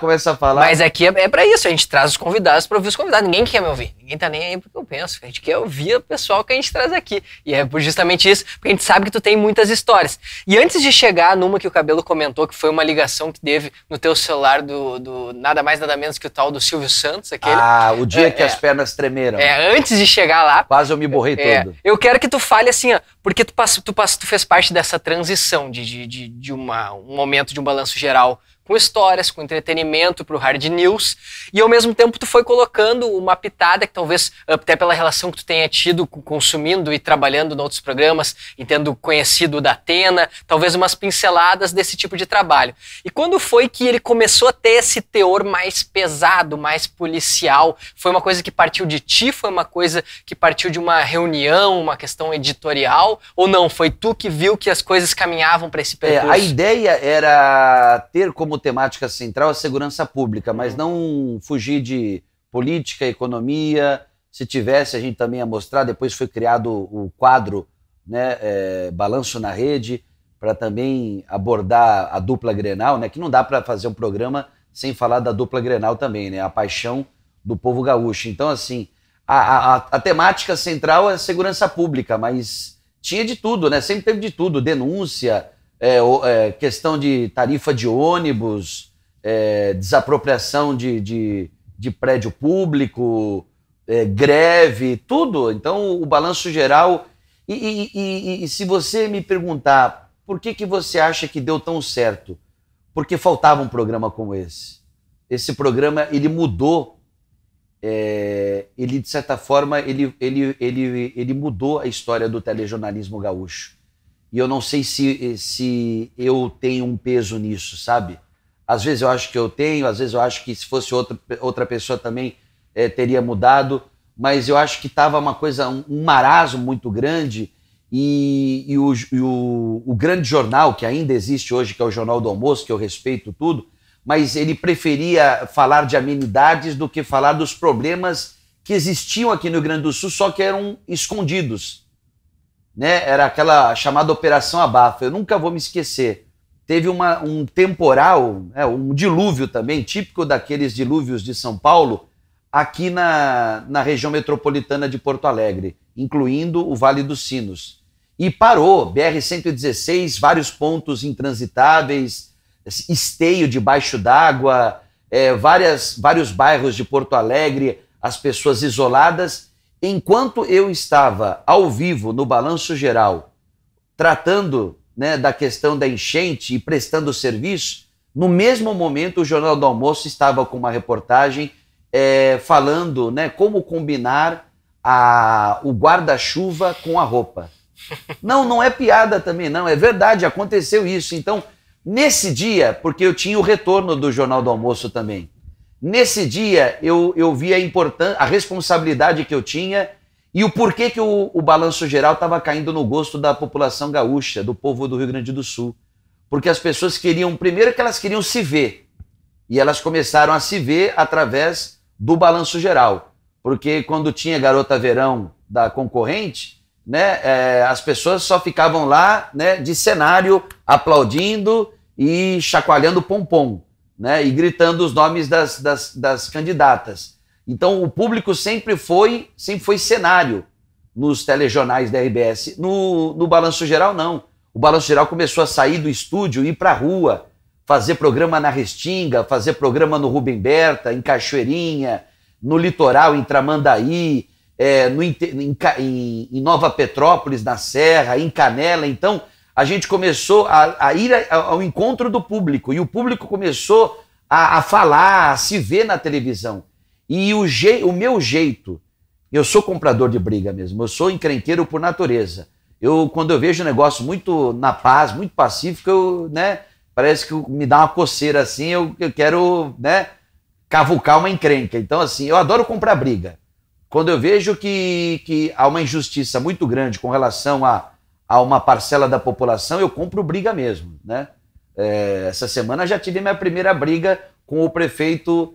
Mas aqui é para isso, a gente traz os convidados para ouvir os convidados, ninguém quer me ouvir, ninguém tá nem aí porque eu penso, a gente quer ouvir o pessoal que a gente traz aqui, e é justamente isso, porque a gente sabe que tu tem muitas histórias. E antes de chegar numa que o Cabelo comentou, que foi uma ligação que teve no teu celular do nada mais nada menos que o tal do Silvio Santos, aquele. O dia que as pernas tremeram. Antes de chegar lá. Quase eu me borrei todo. Eu quero que tu fale assim, Porque tu fez parte dessa transição de um momento de um balanço geral com histórias, com entretenimento pro hard news, e ao mesmo tempo tu foi colocando uma pitada que talvez, até pela relação que tu tenha tido consumindo e trabalhando em outros programas, e tendo conhecido o Datena, talvez umas pinceladas desse tipo de trabalho. E quando foi que ele começou a ter esse teor mais pesado, mais policial? Foi uma coisa que partiu de ti? Foi uma coisa que partiu de uma reunião, uma questão editorial? Ou não? Foi tu que viu que as coisas caminhavam para esse percurso? A ideia era ter como temática central a segurança pública, mas não fugir de política, economia. Se tivesse, a gente também ia mostrar. Depois foi criado o quadro, né, Balanço na Rede, para também abordar a dupla Grenal, né, que não dá para fazer um programa sem falar da dupla Grenal também, né, a paixão do povo gaúcho. Então, assim, a temática central é segurança pública, mas tinha de tudo, né? Sempre teve de tudo, denúncia, questão de tarifa de ônibus, desapropriação de prédio público, greve, tudo. Então, o balanço geral... E se você me perguntar por que você acha que deu tão certo? Porque faltava um programa como esse. Esse programa, ele mudou, ele, de certa forma, ele mudou a história do telejornalismo gaúcho. E eu não sei se eu tenho um peso nisso, sabe? Às vezes eu acho que eu tenho, às vezes eu acho que se fosse outra pessoa também teria mudado, mas eu acho que estava uma coisa, um marasmo muito grande, e o grande jornal, que ainda existe hoje, que é o Jornal do Almoço, que eu respeito tudo, mas ele preferia falar de amenidades do que falar dos problemas que existiam aqui no Rio Grande do Sul, só que eram escondidos. Né? Era aquela chamada Operação Abafa. Eu nunca vou me esquecer. Teve um temporal, um dilúvio também, típico daqueles dilúvios de São Paulo, aqui na região metropolitana de Porto Alegre, incluindo o Vale dos Sinos. E parou, BR-116, vários pontos intransitáveis, esteio debaixo d'água, vários bairros de Porto Alegre, as pessoas isoladas. Enquanto eu estava ao vivo no Balanço Geral, tratando, né, da questão da enchente e prestando serviço, no mesmo momento o Jornal do Almoço estava com uma reportagem falando, né, como combinar o guarda-chuva com a roupa. Não é piada também, não, é verdade, aconteceu isso. Então, nesse dia, porque eu tinha o retorno do Jornal do Almoço também, nesse dia eu vi a responsabilidade que eu tinha e o porquê que o Balanço Geral estava caindo no gosto da população gaúcha, do povo do Rio Grande do Sul. Porque as pessoas queriam, primeiro que elas queriam se ver, e elas começaram a se ver através do Balanço Geral. Porque quando tinha Garota Verão da concorrente, né, as pessoas só ficavam lá, né, de cenário, aplaudindo e chacoalhando pompom, né, e gritando os nomes das candidatas. Então o público sempre foi cenário nos telejornais da RBS. No Balanço Geral, não. O Balanço Geral começou a sair do estúdio, ir para a rua, fazer programa na Restinga, fazer programa no Rubem Berta, em Cachoeirinha, no litoral, em Tramandaí, em Nova Petrópolis, na Serra, em Canela. Então, a gente começou a ir ao encontro do público, e o público começou a falar, a se ver na televisão. E o meu jeito, eu sou comprador de briga mesmo, eu sou encrenqueiro por natureza. Quando eu vejo um negócio muito na paz, muito pacífico, né, parece que me dá uma coceira assim, eu quero, né, cavucar uma encrenca. Então, assim, eu adoro comprar briga. Quando eu vejo que há uma injustiça muito grande com relação a uma parcela da população, eu compro briga mesmo, né? Essa semana já tive minha primeira briga com o prefeito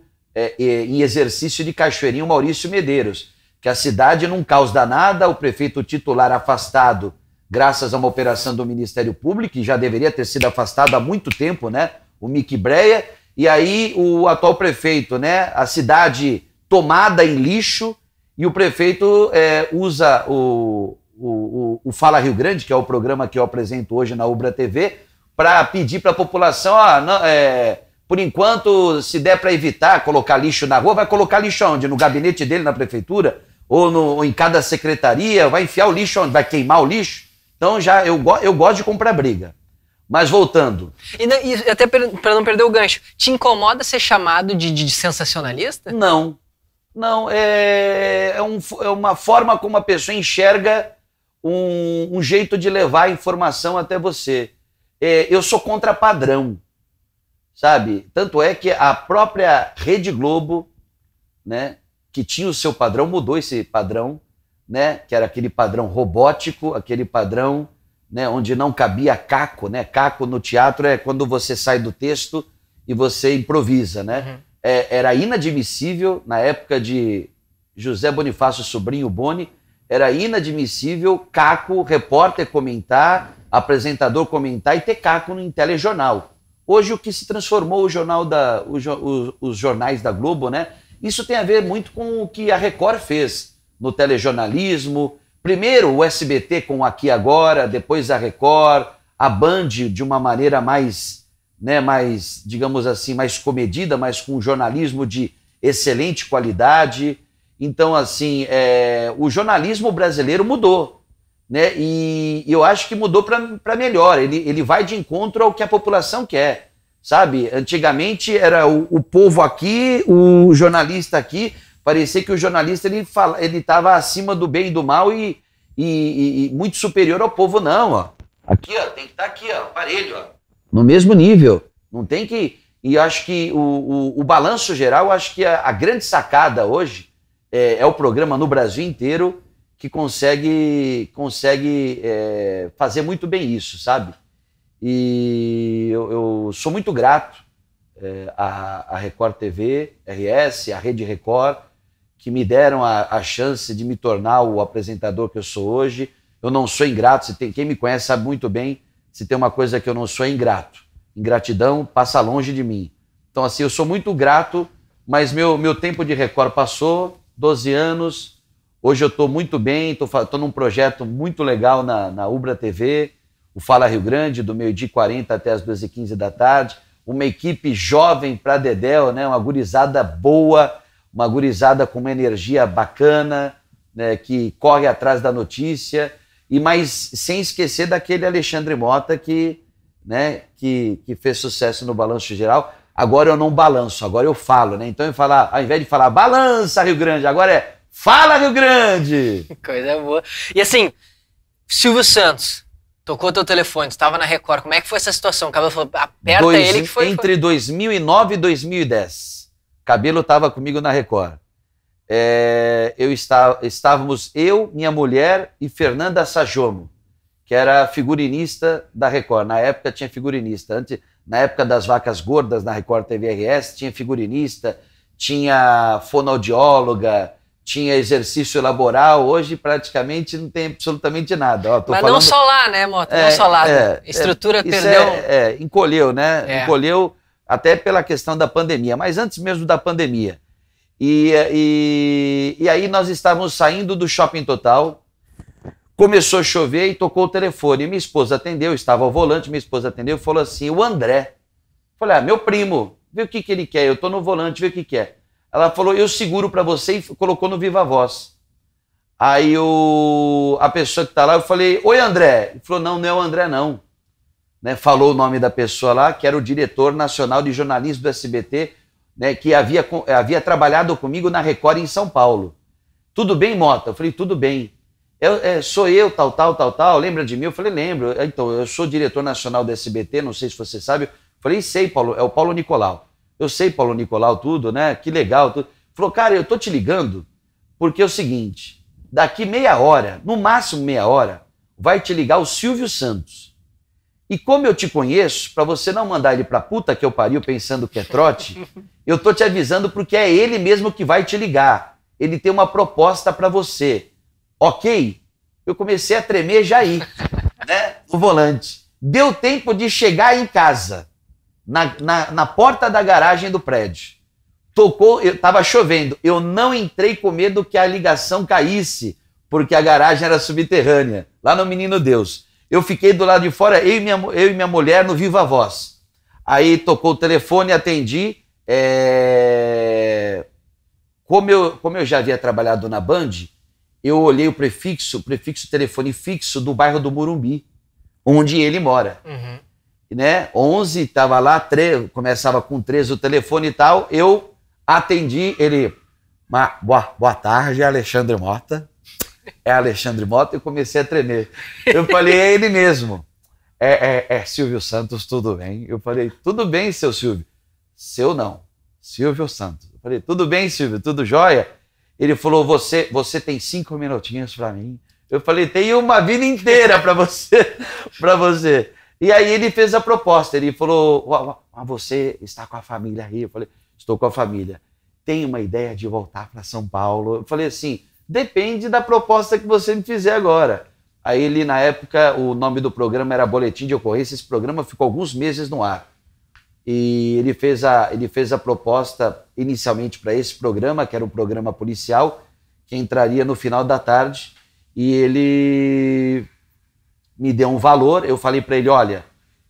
em exercício de Cachoeirinha, o Maurício Medeiros, que a cidade num caos danada, o prefeito titular afastado graças a uma operação do Ministério Público, que já deveria ter sido afastado há muito tempo, né? O Mickey Breia, e aí o atual prefeito, né? A cidade tomada em lixo, e o prefeito usa o Fala Rio Grande, que é o programa que eu apresento hoje na Ubra TV, para pedir para a população, por enquanto, se der para evitar colocar lixo na rua, vai colocar lixo onde? No gabinete dele, na prefeitura? Ou em cada secretaria? Vai enfiar o lixo onde? Vai queimar o lixo? Então eu gosto de comprar briga. Mas voltando. E até para não perder o gancho, te incomoda ser chamado de sensacionalista? Não. Não, é uma forma como a pessoa enxerga um jeito de levar a informação até você. Eu sou contra padrão, sabe? Tanto é que a própria Rede Globo, né, que tinha o seu padrão, mudou esse padrão, né, que era aquele padrão robótico, aquele padrão, né, onde não cabia caco, né? Caco no teatro é quando você sai do texto e você improvisa, né? Uhum. Era inadmissível, na época de José Bonifácio Sobrinho Boni, era inadmissível caco, repórter comentar, apresentador comentar e ter caco em telejornal. Hoje o que se transformou os jornais da Globo, né? Isso tem a ver muito com o que a Record fez no telejornalismo. Primeiro o SBT com Aqui Agora, depois a Record, a Band de uma maneira mais, né, mais, digamos assim, mais comedida, mas com jornalismo de excelente qualidade. Então, assim, o jornalismo brasileiro mudou, né? E eu acho que mudou para melhor. Ele vai de encontro ao que a população quer, sabe? Antigamente era o povo aqui, o jornalista aqui. Parecia que o jornalista ele estava acima do bem e do mal e muito superior ao povo. Não, ó. Aqui, ó, tem que estar aqui, ó, parelho, ó. No mesmo nível. Não tem que... E acho que o balanço geral, acho que a grande sacada hoje é o programa no Brasil inteiro que consegue fazer muito bem isso, sabe? E eu sou muito grato à Record TV, RS, à Rede Record, que me deram a chance de me tornar o apresentador que eu sou hoje. Eu não sou ingrato, quem me conhece sabe muito bem, se tem uma coisa que eu não sou, é ingrato. Ingratidão passa longe de mim. Então, assim, eu sou muito grato, mas meu tempo de Record passou, 12 anos, hoje eu estou muito bem, estou num projeto muito legal na Ubra TV, o Fala Rio Grande, do meio-dia 40 até as 2h15 da tarde, uma equipe jovem para dedéu, né? Uma gurizada boa, uma gurizada com uma energia bacana, né? Que corre atrás da notícia, mas sem esquecer daquele Alexandre Mota que fez sucesso no Balanço Geral. Agora eu não balanço, agora eu falo, né? Então eu falar, ao invés de falar balança Rio Grande, agora é fala Rio Grande! Coisa boa. E assim, Silvio Santos tocou teu telefone, tu estava na Record, como é que foi essa situação? O Cabelo falou, aperta ele que foi... Entre 2009 e 2010, Cabelo estava comigo na Record. Estávamos eu, minha mulher e Fernanda Sajomo, que era figurinista da Record. Na época tinha figurinista. Na época das vacas gordas na Record TV RS, tinha figurinista, tinha fonoaudióloga, tinha exercício laboral. Hoje praticamente não tem absolutamente nada. Ó, mas falando... não só lá, né, Mota? Não só lá. A estrutura perdeu... encolheu, né? Encolheu até pela questão da pandemia, mas antes mesmo da pandemia. E aí nós estávamos saindo do Shopping Total, começou a chover e tocou o telefone. E minha esposa atendeu, estava ao volante, minha esposa atendeu e falou assim, o André. Falei, meu primo, vê o que ele quer, eu estou no volante, vê o que quer. Ela falou, eu seguro para você, e colocou no Viva Voz. Aí a pessoa que está lá, eu falei, oi André. Ele falou, não é o André não. Né? Falou o nome da pessoa lá, que era o diretor nacional de jornalismo do SBT, né, que havia trabalhado comigo na Record em São Paulo. Tudo bem, Mota? Eu falei, tudo bem. Sou eu, tal, lembra de mim? Eu falei, lembro. Então, eu sou diretor nacional do SBT, não sei se você sabe. Eu falei, sei, Paulo, é o Paulo Nicolau. Eu sei, Paulo Nicolau, tudo, né? Que legal. Tudo. Falou, cara, eu tô te ligando porque é o seguinte, daqui meia hora, no máximo meia hora, vai te ligar o Silvio Santos. E como eu te conheço, para você não mandar ele pra puta que eu pariu pensando que é trote, eu tô te avisando porque é ele mesmo que vai te ligar. Ele tem uma proposta para você. Ok? Eu comecei a tremer já aí, né? No volante. Deu tempo de chegar em casa, na porta da garagem do prédio. Tocou, estava chovendo. Eu não entrei com medo que a ligação caísse, porque a garagem era subterrânea, lá no Menino Deus. Eu fiquei do lado de fora, eu e minha mulher no Viva Voz. Aí tocou o telefone, atendi. Como eu já havia trabalhado na Band, eu olhei o prefixo telefone fixo do bairro do Morumbi, onde ele mora. Uhum. Né? 11, estava lá, começava com 13 o telefone e tal, eu atendi, ele, boa tarde, Alexandre Mota. É Alexandre Mota, e comecei a tremer. Eu falei, é ele mesmo. É Silvio Santos, tudo bem? Eu falei, tudo bem, seu Silvio. Seu não, Silvio Santos. Eu falei, tudo bem, Silvio, tudo jóia? Ele falou, você tem 5 minutinhos para mim? Eu falei, tem uma vida inteira para você. E aí ele fez a proposta, ele falou, você está com a família aí? Eu falei, estou com a família. Tem uma ideia de voltar para São Paulo? Eu falei assim, depende da proposta que você me fizer agora. Aí ele, na época, o nome do programa era Boletim de Ocorrência, esse programa ficou alguns meses no ar. E ele fez a proposta inicialmente para esse programa, que era um programa policial, que entraria no final da tarde, e ele me deu um valor. Eu falei para ele, olha,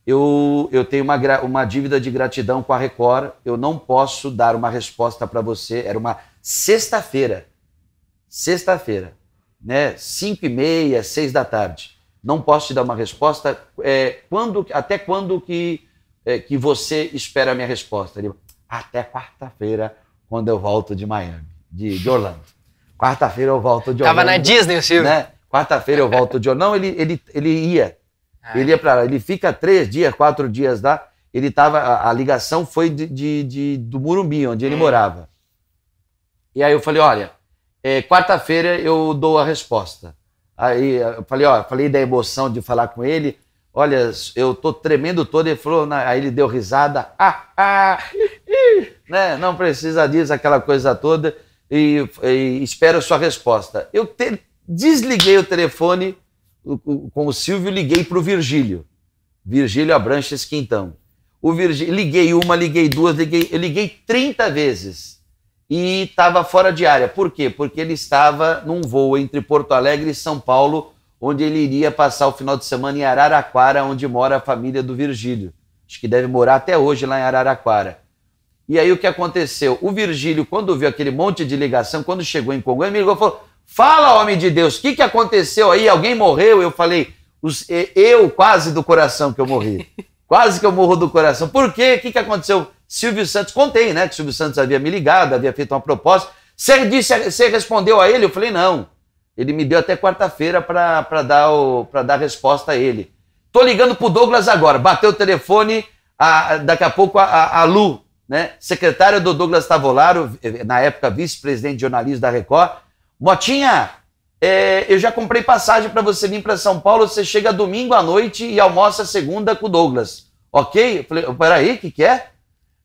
eu tenho uma dívida de gratidão com a Record, eu não posso dar uma resposta para você. Era uma sexta-feira, né? 5h30, 6 da tarde. Não posso te dar uma resposta. Até quando que você espera a minha resposta? Ele, até quarta-feira, quando eu volto de Miami, de Orlando. Quarta-feira eu volto de Orlando. Tava na Disney o Silvio. Né? Quarta-feira eu volto de Orlando. Não, ele ia. Ele ia para lá. Ele fica 3 dias, 4 dias lá. Ele tava, a ligação foi do Morumbi, onde ele morava. E aí eu falei, olha, quarta-feira eu dou a resposta. Aí eu falei da emoção de falar com ele. Olha, eu tô tremendo todo. Ele falou, aí ele deu risada. Né? Não precisa disso, aquela coisa toda. E espero a sua resposta. Eu desliguei o telefone com o Silvio, liguei para o Virgílio Abranches Quintão. Liguei uma, liguei duas, eu liguei 30 vezes e estava fora de área. Por quê? Porque ele estava num voo entre Porto Alegre e São Paulo, onde ele iria passar o final de semana em Araraquara, onde mora a família do Virgílio. Acho que deve morar até hoje lá em Araraquara. E aí o que aconteceu? O Virgílio, quando viu aquele monte de ligação, quando chegou em Congonhas, me ligou e falou, fala, homem de Deus, o que aconteceu aí? Alguém morreu? Eu falei, eu quase do coração que eu morri. Quase que eu morro do coração. Por quê? O que aconteceu? Silvio Santos, contei, né? Que Silvio Santos havia me ligado, havia feito uma proposta. Você respondeu a ele? Eu falei, não. Ele me deu até quarta-feira para dar resposta a ele. Tô ligando pro Douglas agora. Bateu o telefone, daqui a pouco a Lu, né? Secretária do Douglas Tavolaro, na época vice-presidente de jornalismo da Record. Motinha, eu já comprei passagem para você vir para São Paulo, você chega domingo à noite e almoça segunda com o Douglas, ok? Eu falei, peraí, o que é?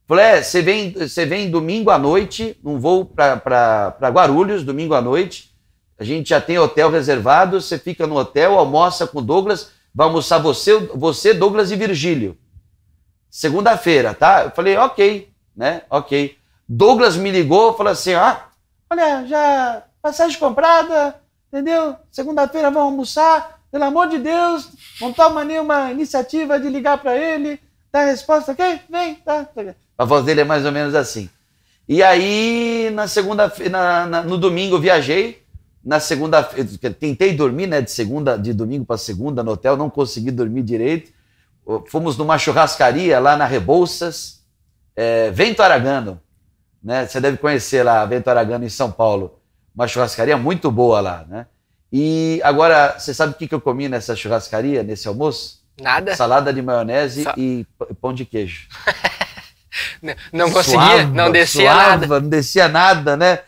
Eu falei, você vem domingo à noite, num voo para Guarulhos, domingo à noite, a gente já tem hotel reservado, você fica no hotel, almoça com o Douglas, vai almoçar você, Douglas e Virgílio. Segunda-feira, tá? Eu falei, ok, né? Ok. Douglas me ligou, falou assim, olha, já passagem comprada, entendeu? Segunda-feira vamos almoçar, pelo amor de Deus, não toma nenhuma iniciativa de ligar para ele, dar resposta, ok? Vem, tá. A voz dele é mais ou menos assim. E aí, na segunda-feira, no domingo eu viajei, na segunda-feira, tentei dormir, né, de domingo para segunda no hotel, não consegui dormir direito. Fomos numa churrascaria lá na Rebouças, Vento Aragano, né? Você deve conhecer lá, Vento Aragano em São Paulo. Uma churrascaria muito boa lá, né? E agora, você sabe o que eu comi nessa churrascaria, nesse almoço? Nada. Salada de maionese e pão de queijo. Não conseguia, não descia nada. Não descia nada, né?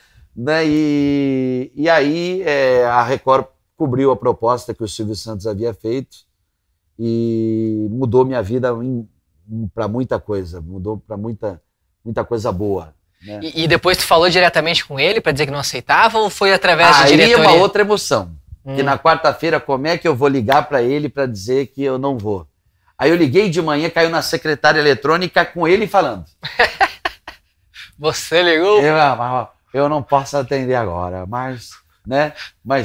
E aí a Record cobriu a proposta que o Silvio Santos havia feito e mudou minha vida para muita coisa, mudou para muita coisa boa. Né? E depois tu falou diretamente com ele para dizer que não aceitava ou foi através de diretoria? Aí é uma outra emoção. Que na quarta-feira, como é que eu vou ligar para ele para dizer que eu não vou? Aí eu liguei de manhã, caiu na secretária eletrônica com ele falando. Você ligou? Eu não posso atender agora, mas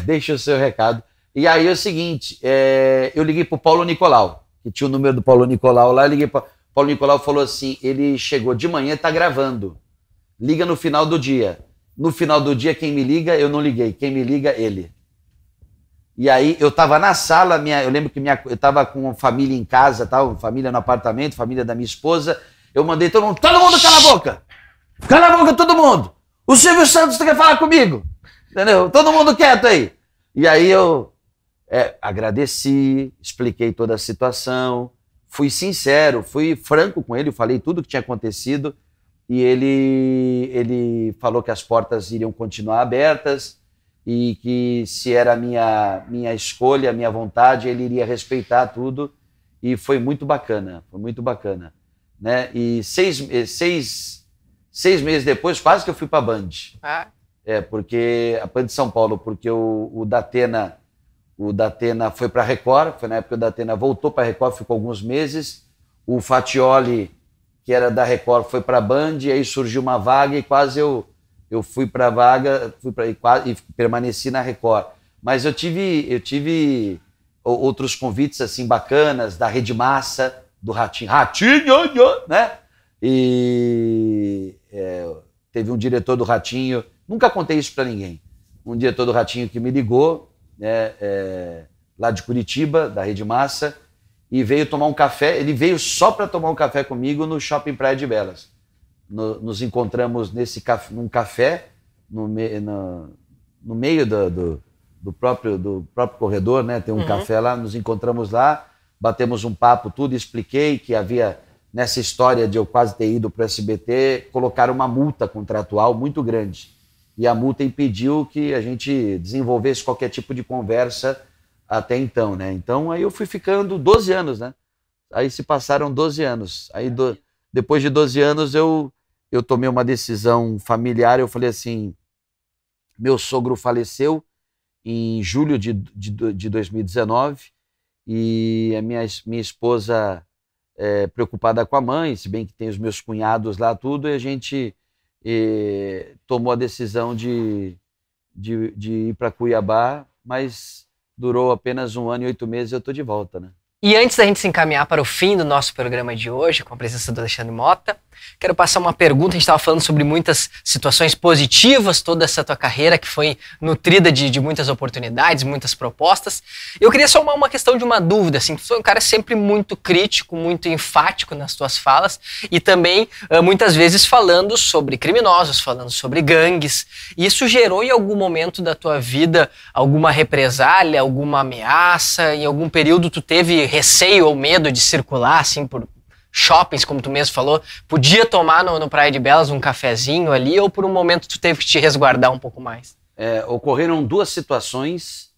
deixa o seu recado. E aí é o seguinte, eu liguei para o Paulo Nicolau, que tinha o número do Paulo Nicolau lá, eu liguei para o Paulo Nicolau, falou assim, ele chegou de manhã e está gravando. Liga no final do dia. No final do dia, quem me liga, eu não liguei. Quem me liga, ele. E aí eu estava na sala, eu lembro que eu estava com família em casa, tal, família no apartamento, família da minha esposa. Eu mandei todo mundo cala a boca! Cala a boca todo mundo! O Silvio Santos quer falar comigo! Entendeu? Todo mundo quieto aí! E aí eu agradeci, expliquei toda a situação, fui sincero, fui franco com ele, falei tudo o que tinha acontecido e ele falou que as portas iriam continuar abertas e que se era a minha escolha, a minha vontade, ele iria respeitar tudo e foi muito bacana, né? E seis meses depois, quase que eu fui para a Band. Porque a Band de São Paulo, porque o Datena foi para a Record, foi na época que o Datena voltou para a Record, ficou alguns meses. O Fatioli, que era da Record, foi para a Band, e aí surgiu uma vaga e quase eu fui para a vaga e permaneci na Record. Mas eu tive outros convites assim bacanas, da Rede Massa, do Ratinho, né? E teve um diretor do Ratinho, nunca contei isso para ninguém, um diretor do Ratinho que me ligou, lá de Curitiba, da Rede Massa, e veio tomar um café. Ele veio só para tomar um café comigo no Shopping Praia de Belas. Nos encontramos num café, no meio do próprio corredor, né? Tem um café lá, nos encontramos lá, batemos um papo, tudo, expliquei que havia, nessa história de eu quase ter ido para o SBT, colocaram uma multa contratual muito grande. E a multa impediu que a gente desenvolvesse qualquer tipo de conversa até então, né? Então, aí eu fui ficando 12 anos, né? Aí se passaram 12 anos. Aí, depois de 12 anos, eu tomei uma decisão familiar. Eu falei assim, meu sogro faleceu em julho de 2019 e a minha esposa, preocupada com a mãe, se bem que tem os meus cunhados lá, tudo, e a gente tomou a decisão de ir para Cuiabá, mas durou apenas 1 ano e 8 meses e eu estou de volta, né? E antes da gente se encaminhar para o fim do nosso programa de hoje, com a presença do Alexandre Mota, quero passar uma pergunta. A gente estava falando sobre muitas situações positivas, toda essa tua carreira que foi nutrida de muitas oportunidades, muitas propostas. Eu queria só uma questão de uma dúvida, assim, tu foi um cara sempre muito crítico, muito enfático nas tuas falas e também muitas vezes falando sobre criminosos, falando sobre gangues. Isso gerou em algum momento da tua vida alguma represália, alguma ameaça? Em algum período tu teve receio ou medo de circular, assim, por shoppings, como tu mesmo falou? Podia tomar no Praia de Belas um cafezinho ali, ou por um momento tu teve que te resguardar um pouco mais? Ocorreram 2 situações,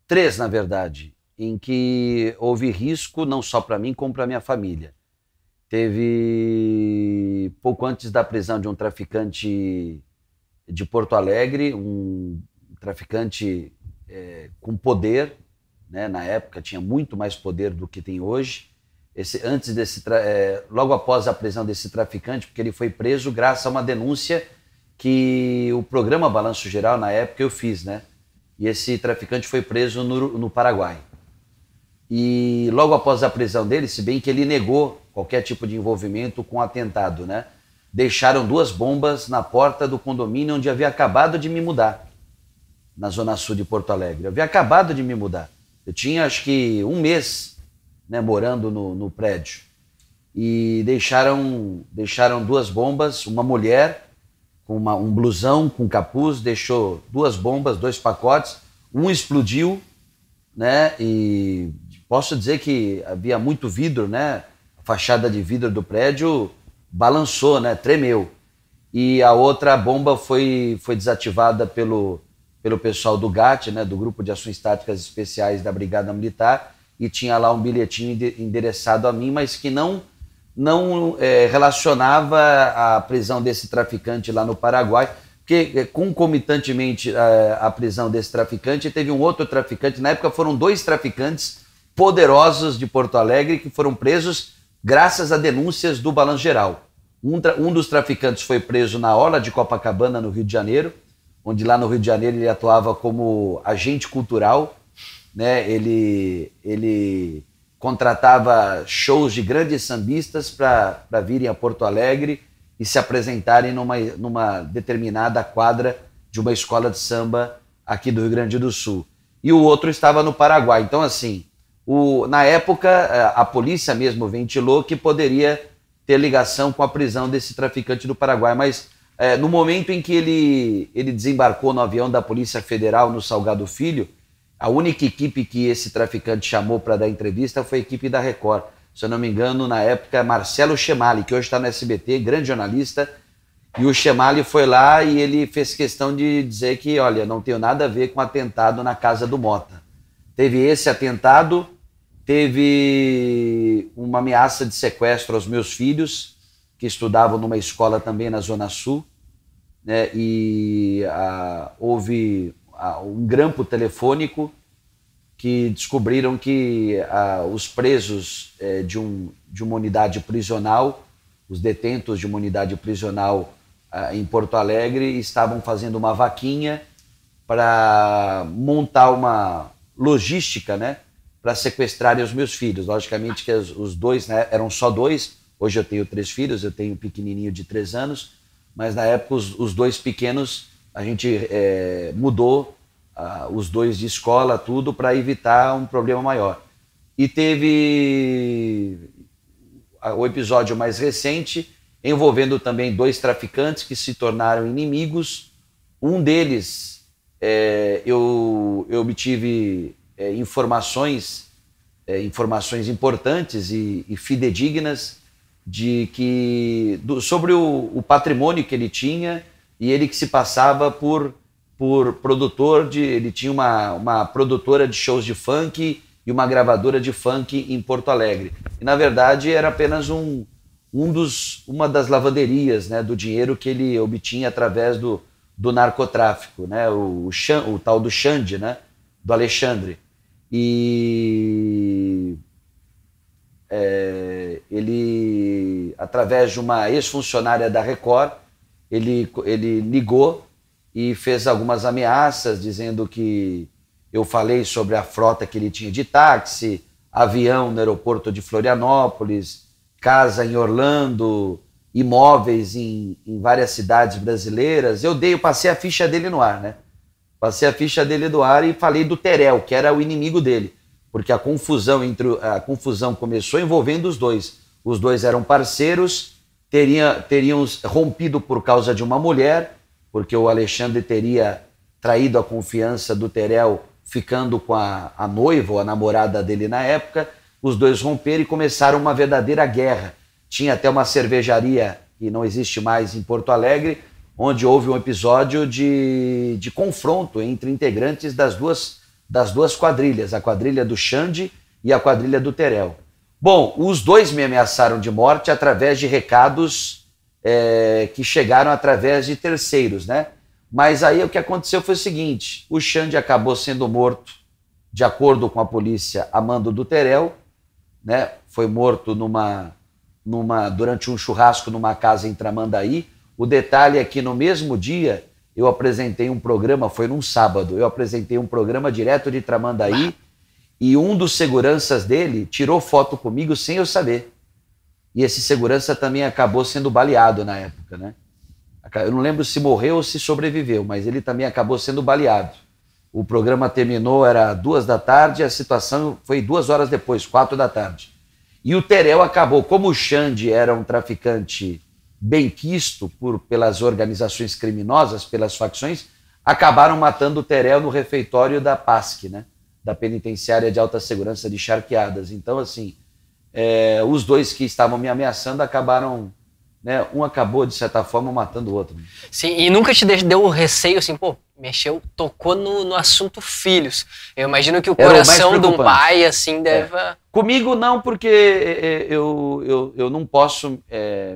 3 na verdade, em que houve risco não só para mim, como para minha família. Teve, pouco antes da prisão de um traficante de Porto Alegre, um traficante com poder, né? Na época tinha muito mais poder do que tem hoje. Logo após a prisão desse traficante, porque ele foi preso graças a uma denúncia que o programa Balanço Geral, na época, eu fiz, né? E esse traficante foi preso no Paraguai. E logo após a prisão dele, se bem que ele negou qualquer tipo de envolvimento com o atentado, né? Deixaram 2 bombas na porta do condomínio onde eu havia acabado de me mudar, na Zona Sul de Porto Alegre. Eu havia acabado de me mudar. Eu tinha, acho que, 1 mês, né, morando no prédio. E deixaram 2 bombas, uma mulher com um blusão com capuz, deixou 2 bombas, 2 pacotes, um explodiu, né? E posso dizer que havia muito vidro, né? A fachada de vidro do prédio balançou, né? Tremeu. E a outra bomba foi desativada pelo pessoal do GAT, né? Do Grupo de Ações Táticas Especiais da Brigada Militar, e tinha lá um bilhetinho endereçado a mim, mas que não relacionava a prisão desse traficante lá no Paraguai, porque concomitantemente à prisão desse traficante, teve um outro traficante. Na época foram 2 traficantes poderosos de Porto Alegre que foram presos graças a denúncias do Balanço Geral. Um dos traficantes foi preso na orla de Copacabana, no Rio de Janeiro, onde lá no Rio de Janeiro ele atuava como agente cultural, né? Ele contratava shows de grandes sambistas para virem a Porto Alegre e se apresentarem numa determinada quadra de uma escola de samba aqui do Rio Grande do Sul. e o outro estava no Paraguai. Então, assim, na época, a polícia mesmo ventilou que poderia ter ligação com a prisão desse traficante do Paraguai, mas no momento em que ele desembarcou no avião da Polícia Federal no Salgado Filho, a única equipe que esse traficante chamou para dar entrevista foi a equipe da Record. Se eu não me engano, na época, Marcelo Chemali, que hoje está no SBT, grande jornalista, e o Chemali foi lá e ele fez questão de dizer que, olha, não tenho nada a ver com atentado na casa do Mota. Teve esse atentado, teve uma ameaça de sequestro aos meus filhos, que estudavam numa escola também na Zona Sul, né? E houve um grampo telefônico que descobriram que os presos de uma unidade prisional, os detentos de uma unidade prisional em Porto Alegre, estavam fazendo uma vaquinha para montar uma logística, né, para sequestrarem os meus filhos. Logicamente que os dois, né, eram só dois. Hoje eu tenho 3 filhos, eu tenho um pequenininho de 3 anos, mas na época os 2 pequenos a gente mudou os 2 de escola, tudo, para evitar um problema maior. E teve o episódio mais recente, envolvendo também 2 traficantes que se tornaram inimigos. Um deles, eu obtive informações importantes e fidedignas sobre o patrimônio que ele tinha, e ele que se passava por produtor ele tinha uma produtora de shows de funk e uma gravadora de funk em Porto Alegre. E, na verdade, era apenas uma das lavanderias, né, do dinheiro que ele obtinha através do narcotráfico, né, o tal do Xande, né, do Alexandre. E ele, através de uma ex-funcionária da Record, ele ligou e fez algumas ameaças, dizendo que eu falei sobre a frota que ele tinha de táxi, avião no aeroporto de Florianópolis, casa em Orlando, imóveis em várias cidades brasileiras. Eu passei a ficha dele no ar, né? Passei a ficha dele no ar e falei do Terel, que era o inimigo dele, porque a confusão começou envolvendo os dois. Os dois eram parceiros, teriam rompido por causa de uma mulher, porque o Alexandre teria traído a confiança do Terel ficando com a noiva ou a namorada dele na época. Os dois romperam e começaram uma verdadeira guerra. Tinha até uma cervejaria que não existe mais em Porto Alegre, onde houve um episódio de confronto entre integrantes das duas quadrilhas, a quadrilha do Xande e a quadrilha do Terel. Bom, os dois me ameaçaram de morte através de recados que chegaram através de terceiros, né? Mas aí o que aconteceu foi o seguinte: o Xande acabou sendo morto, de acordo com a polícia, a mando do Terel, né? Foi morto durante um churrasco numa casa em Tramandaí. O detalhe é que no mesmo dia eu apresentei um programa, foi num sábado, eu apresentei um programa direto de Tramandaí, e um dos seguranças dele tirou foto comigo sem eu saber. E esse segurança também acabou sendo baleado na época, né? Eu não lembro se morreu ou se sobreviveu, mas ele também acabou sendo baleado. O programa terminou, era 2 da tarde, a situação foi 2 horas depois, 4 da tarde. E o Terel acabou, como o Xande era um traficante benquisto pelas organizações criminosas, pelas facções, acabaram matando o Terel no refeitório da PASC, né? Da Penitenciária de Alta Segurança de Charqueadas. Então, assim, os dois que estavam me ameaçando acabaram, né, um acabou, de certa forma, matando o outro. Sim, e nunca te deu um receio assim, pô, mexeu, tocou no assunto filhos. Eu imagino que o coração de um pai, assim, deve... Comigo não, porque eu não posso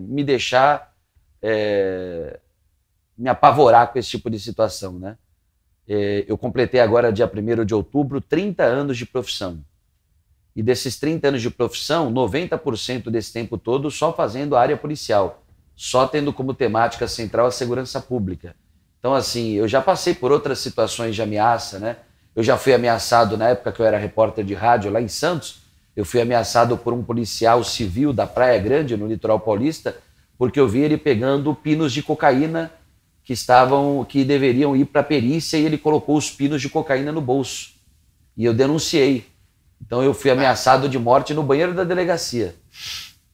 me deixar me apavorar com esse tipo de situação, né? Eu completei agora, dia 1º de outubro, 30 anos de profissão. E desses 30 anos de profissão, 90% desse tempo todo só fazendo a área policial, só tendo como temática central a segurança pública. Então, assim, eu já passei por outras situações de ameaça, né? Eu já fui ameaçado na época que eu era repórter de rádio lá em Santos. Eu fui ameaçado por um policial civil da Praia Grande, no litoral paulista, porque eu vi ele pegando pinos de cocaína que deveriam ir para a perícia, e ele colocou os pinos de cocaína no bolso. e eu denunciei. Então eu fui ameaçado de morte no banheiro da delegacia.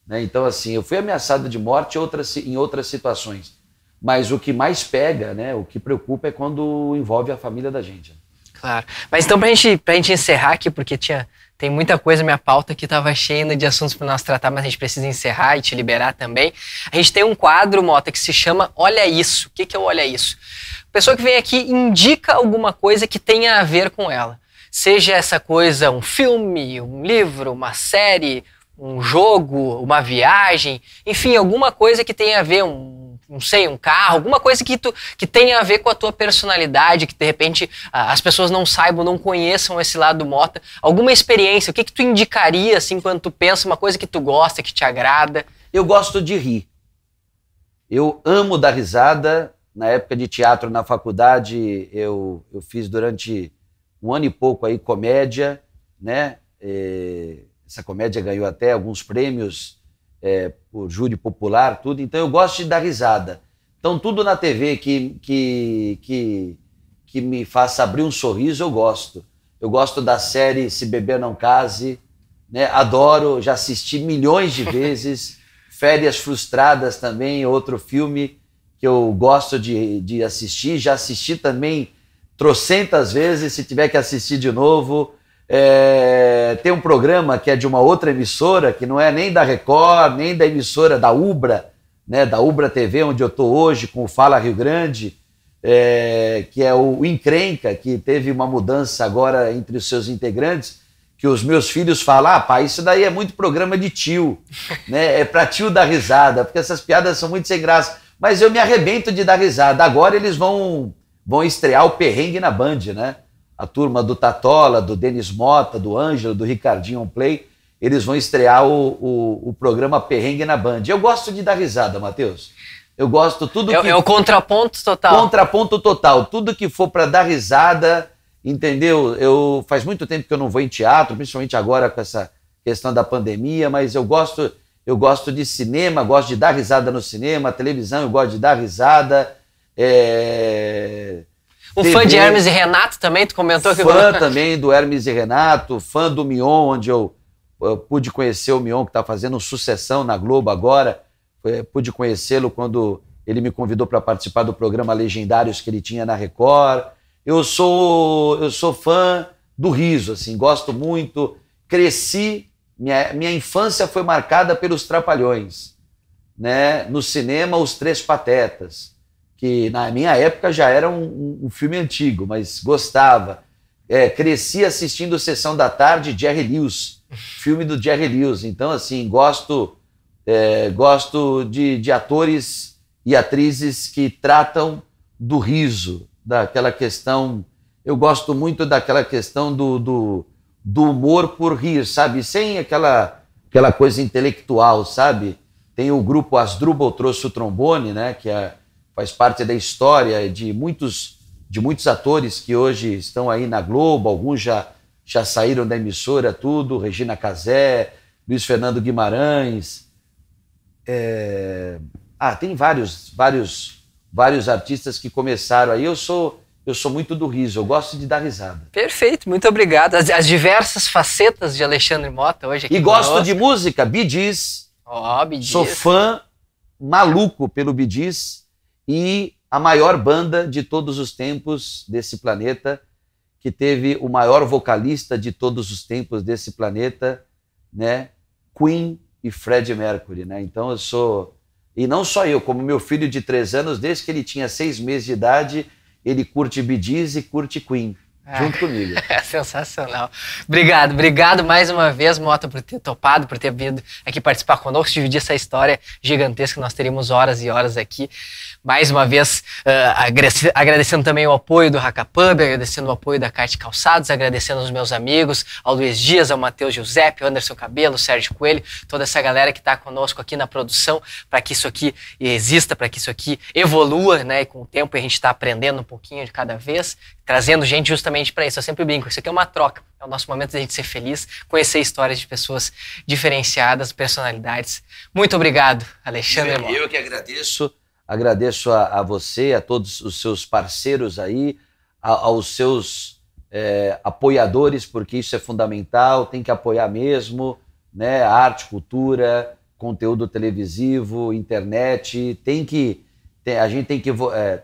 Né? Então assim, eu fui ameaçado de morte em outras situações. Mas o que mais pega, né, o que preocupa é quando envolve a família da gente. Claro. Mas então, pra gente encerrar aqui, porque tem muita coisa, minha pauta que estava cheia de assuntos para nós tratar, mas a gente precisa encerrar e te liberar também. A gente tem um quadro, Mota, que se chama Olha Isso. O que é o Olha Isso? A pessoa que vem aqui indica alguma coisa que tenha a ver com ela. Seja essa coisa um filme, um livro, uma série, um jogo, uma viagem, enfim, alguma coisa que tenha a ver, não sei, um carro, alguma coisa que tenha a ver com a tua personalidade, que de repente as pessoas não saibam, não conheçam esse lado do Mota. Alguma experiência, o que tu indicaria assim quando tu pensa uma coisa que tu gosta, que te agrada? Eu gosto de rir. Eu amo dar risada. Na época de teatro na faculdade, eu fiz durante 1 ano e pouco aí comédia, né? Essa comédia ganhou até alguns prêmios por júri popular, tudo. Então eu gosto de dar risada. Então tudo na TV que me faça abrir um sorriso, eu gosto. Eu gosto da série Se Beber Não Case, né? Adoro, já assisti milhões de vezes. Férias Frustradas também, outro filme que eu gosto de assistir. Já assisti também trocentas vezes, se tiver que assistir de novo. Tem um programa que é de uma outra emissora, que não é nem da Record, nem da emissora da Ubra, né, da Ubra TV, onde eu estou hoje, com o Fala Rio Grande, que é o Encrenca, que teve uma mudança agora entre os seus integrantes, que os meus filhos falam, pai, isso daí é muito programa de tio, né? É para tio dar risada, porque essas piadas são muito sem graça. Mas eu me arrebento de dar risada. Agora eles vão estrear o Perrengue na Band, né? A turma do Tatola, do Denis Mota, do Ângelo, do Ricardinho On Play, eles vão estrear o programa Perrengue na Band. Eu gosto de dar risada, Matheus. Eu gosto tudo que... É o contraponto total. Contraponto total. Tudo que for para dar risada, entendeu? Faz muito tempo que eu não vou em teatro, principalmente agora com essa questão da pandemia, mas eu gosto de cinema, gosto de dar risada no cinema, televisão eu gosto de dar risada. Um fã de Hermes e Renato também, tu comentou que... Fã também do Hermes e Renato, fã do Mion, onde eu pude conhecer o Mion, que está fazendo Sucessão na Globo agora. Pude conhecê-lo quando ele me convidou para participar do programa Legendários que ele tinha na Record. Eu sou fã do riso, assim, gosto muito. Cresci, minha infância foi marcada pelos Trapalhões, né? No cinema, Os Três Patetas, que na minha época já era um filme antigo, mas gostava. Cresci assistindo Sessão da Tarde, Jerry Lewis, filme do Jerry Lewis. Então, assim, gosto de atores e atrizes que tratam do riso, daquela questão... Eu gosto muito daquela questão do humor por rir, sabe? Sem aquela coisa intelectual, sabe? Tem o grupo Asdrubal Trouxe o Trombone, né? Que faz parte da história de muitos atores que hoje estão aí na Globo, alguns já saíram da emissora, tudo, Regina Casé, Luiz Fernando Guimarães, tem vários artistas que começaram aí. Eu sou muito do riso, eu gosto de dar risada. Perfeito, muito obrigado. As diversas facetas de Alexandre Mota hoje aqui. E gosto de música, Bee Gees. Bee Gees. Sou fã maluco pelo Bee Gees. E a maior banda de todos os tempos desse planeta, que teve o maior vocalista de todos os tempos desse planeta, né? Queen e Freddie Mercury, né? Então eu sou... E não só eu, como meu filho de 3 anos, desde que ele tinha 6 meses de idade, ele curte Bee Gees e curte Queen, junto comigo. É sensacional. Obrigado mais uma vez, Mota, por ter topado, por ter vindo aqui participar conosco, dividir essa história gigantesca, nós teríamos horas e horas aqui. Mais uma vez, agradecendo também o apoio do Hackapub, agradecendo o apoio da Carte Calçados, agradecendo aos meus amigos, ao Luiz Dias, ao Matheus Giuseppe, ao Anderson Cabelo, Sérgio Coelho, toda essa galera que está conosco aqui na produção, para que isso aqui exista, para que isso aqui evolua, né? E com o tempo a gente está aprendendo um pouquinho de cada vez, trazendo gente justamente para isso. Eu sempre brinco, isso aqui é uma troca, é o nosso momento de a gente ser feliz, conhecer histórias de pessoas diferenciadas, personalidades. Muito obrigado, Alexandre Mota. Eu que agradeço. Agradeço a você, a todos os seus parceiros aí, aos seus apoiadores, porque isso é fundamental, tem que apoiar mesmo, né? Arte, cultura, conteúdo televisivo, internet, a gente tem que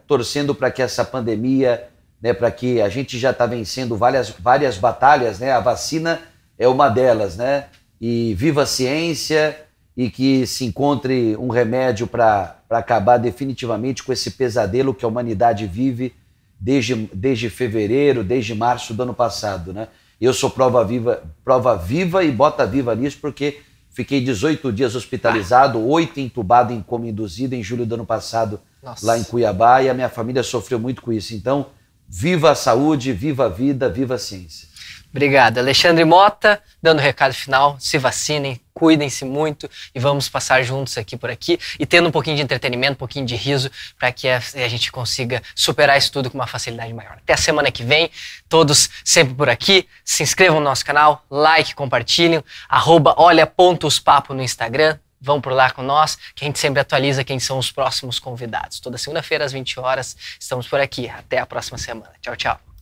torcendo para que essa pandemia, né, para que a gente já está vencendo várias batalhas, né? A vacina é uma delas, né? E viva a ciência e que se encontre um remédio para acabar definitivamente com esse pesadelo que a humanidade vive desde fevereiro, desde março do ano passado, né? Eu sou prova viva e bota viva nisso, porque fiquei 18 dias hospitalizado, 8 entubado em coma induzido em julho do ano passado, lá em Cuiabá, e a minha família sofreu muito com isso. Então, viva a saúde, viva a vida, viva a ciência. Obrigado. Alexandre Mota, dando o recado final, se vacinem, cuidem-se muito e vamos passar juntos por aqui e tendo um pouquinho de entretenimento, um pouquinho de riso para que a gente consiga superar isso tudo com uma facilidade maior. Até a semana que vem, todos sempre por aqui. Se inscrevam no nosso canal, like, compartilhem, @olha.ospapo no Instagram. Vão por lá com nós, que a gente sempre atualiza quem são os próximos convidados. Toda segunda-feira às 20 horas estamos por aqui. Até a próxima semana. Tchau, tchau.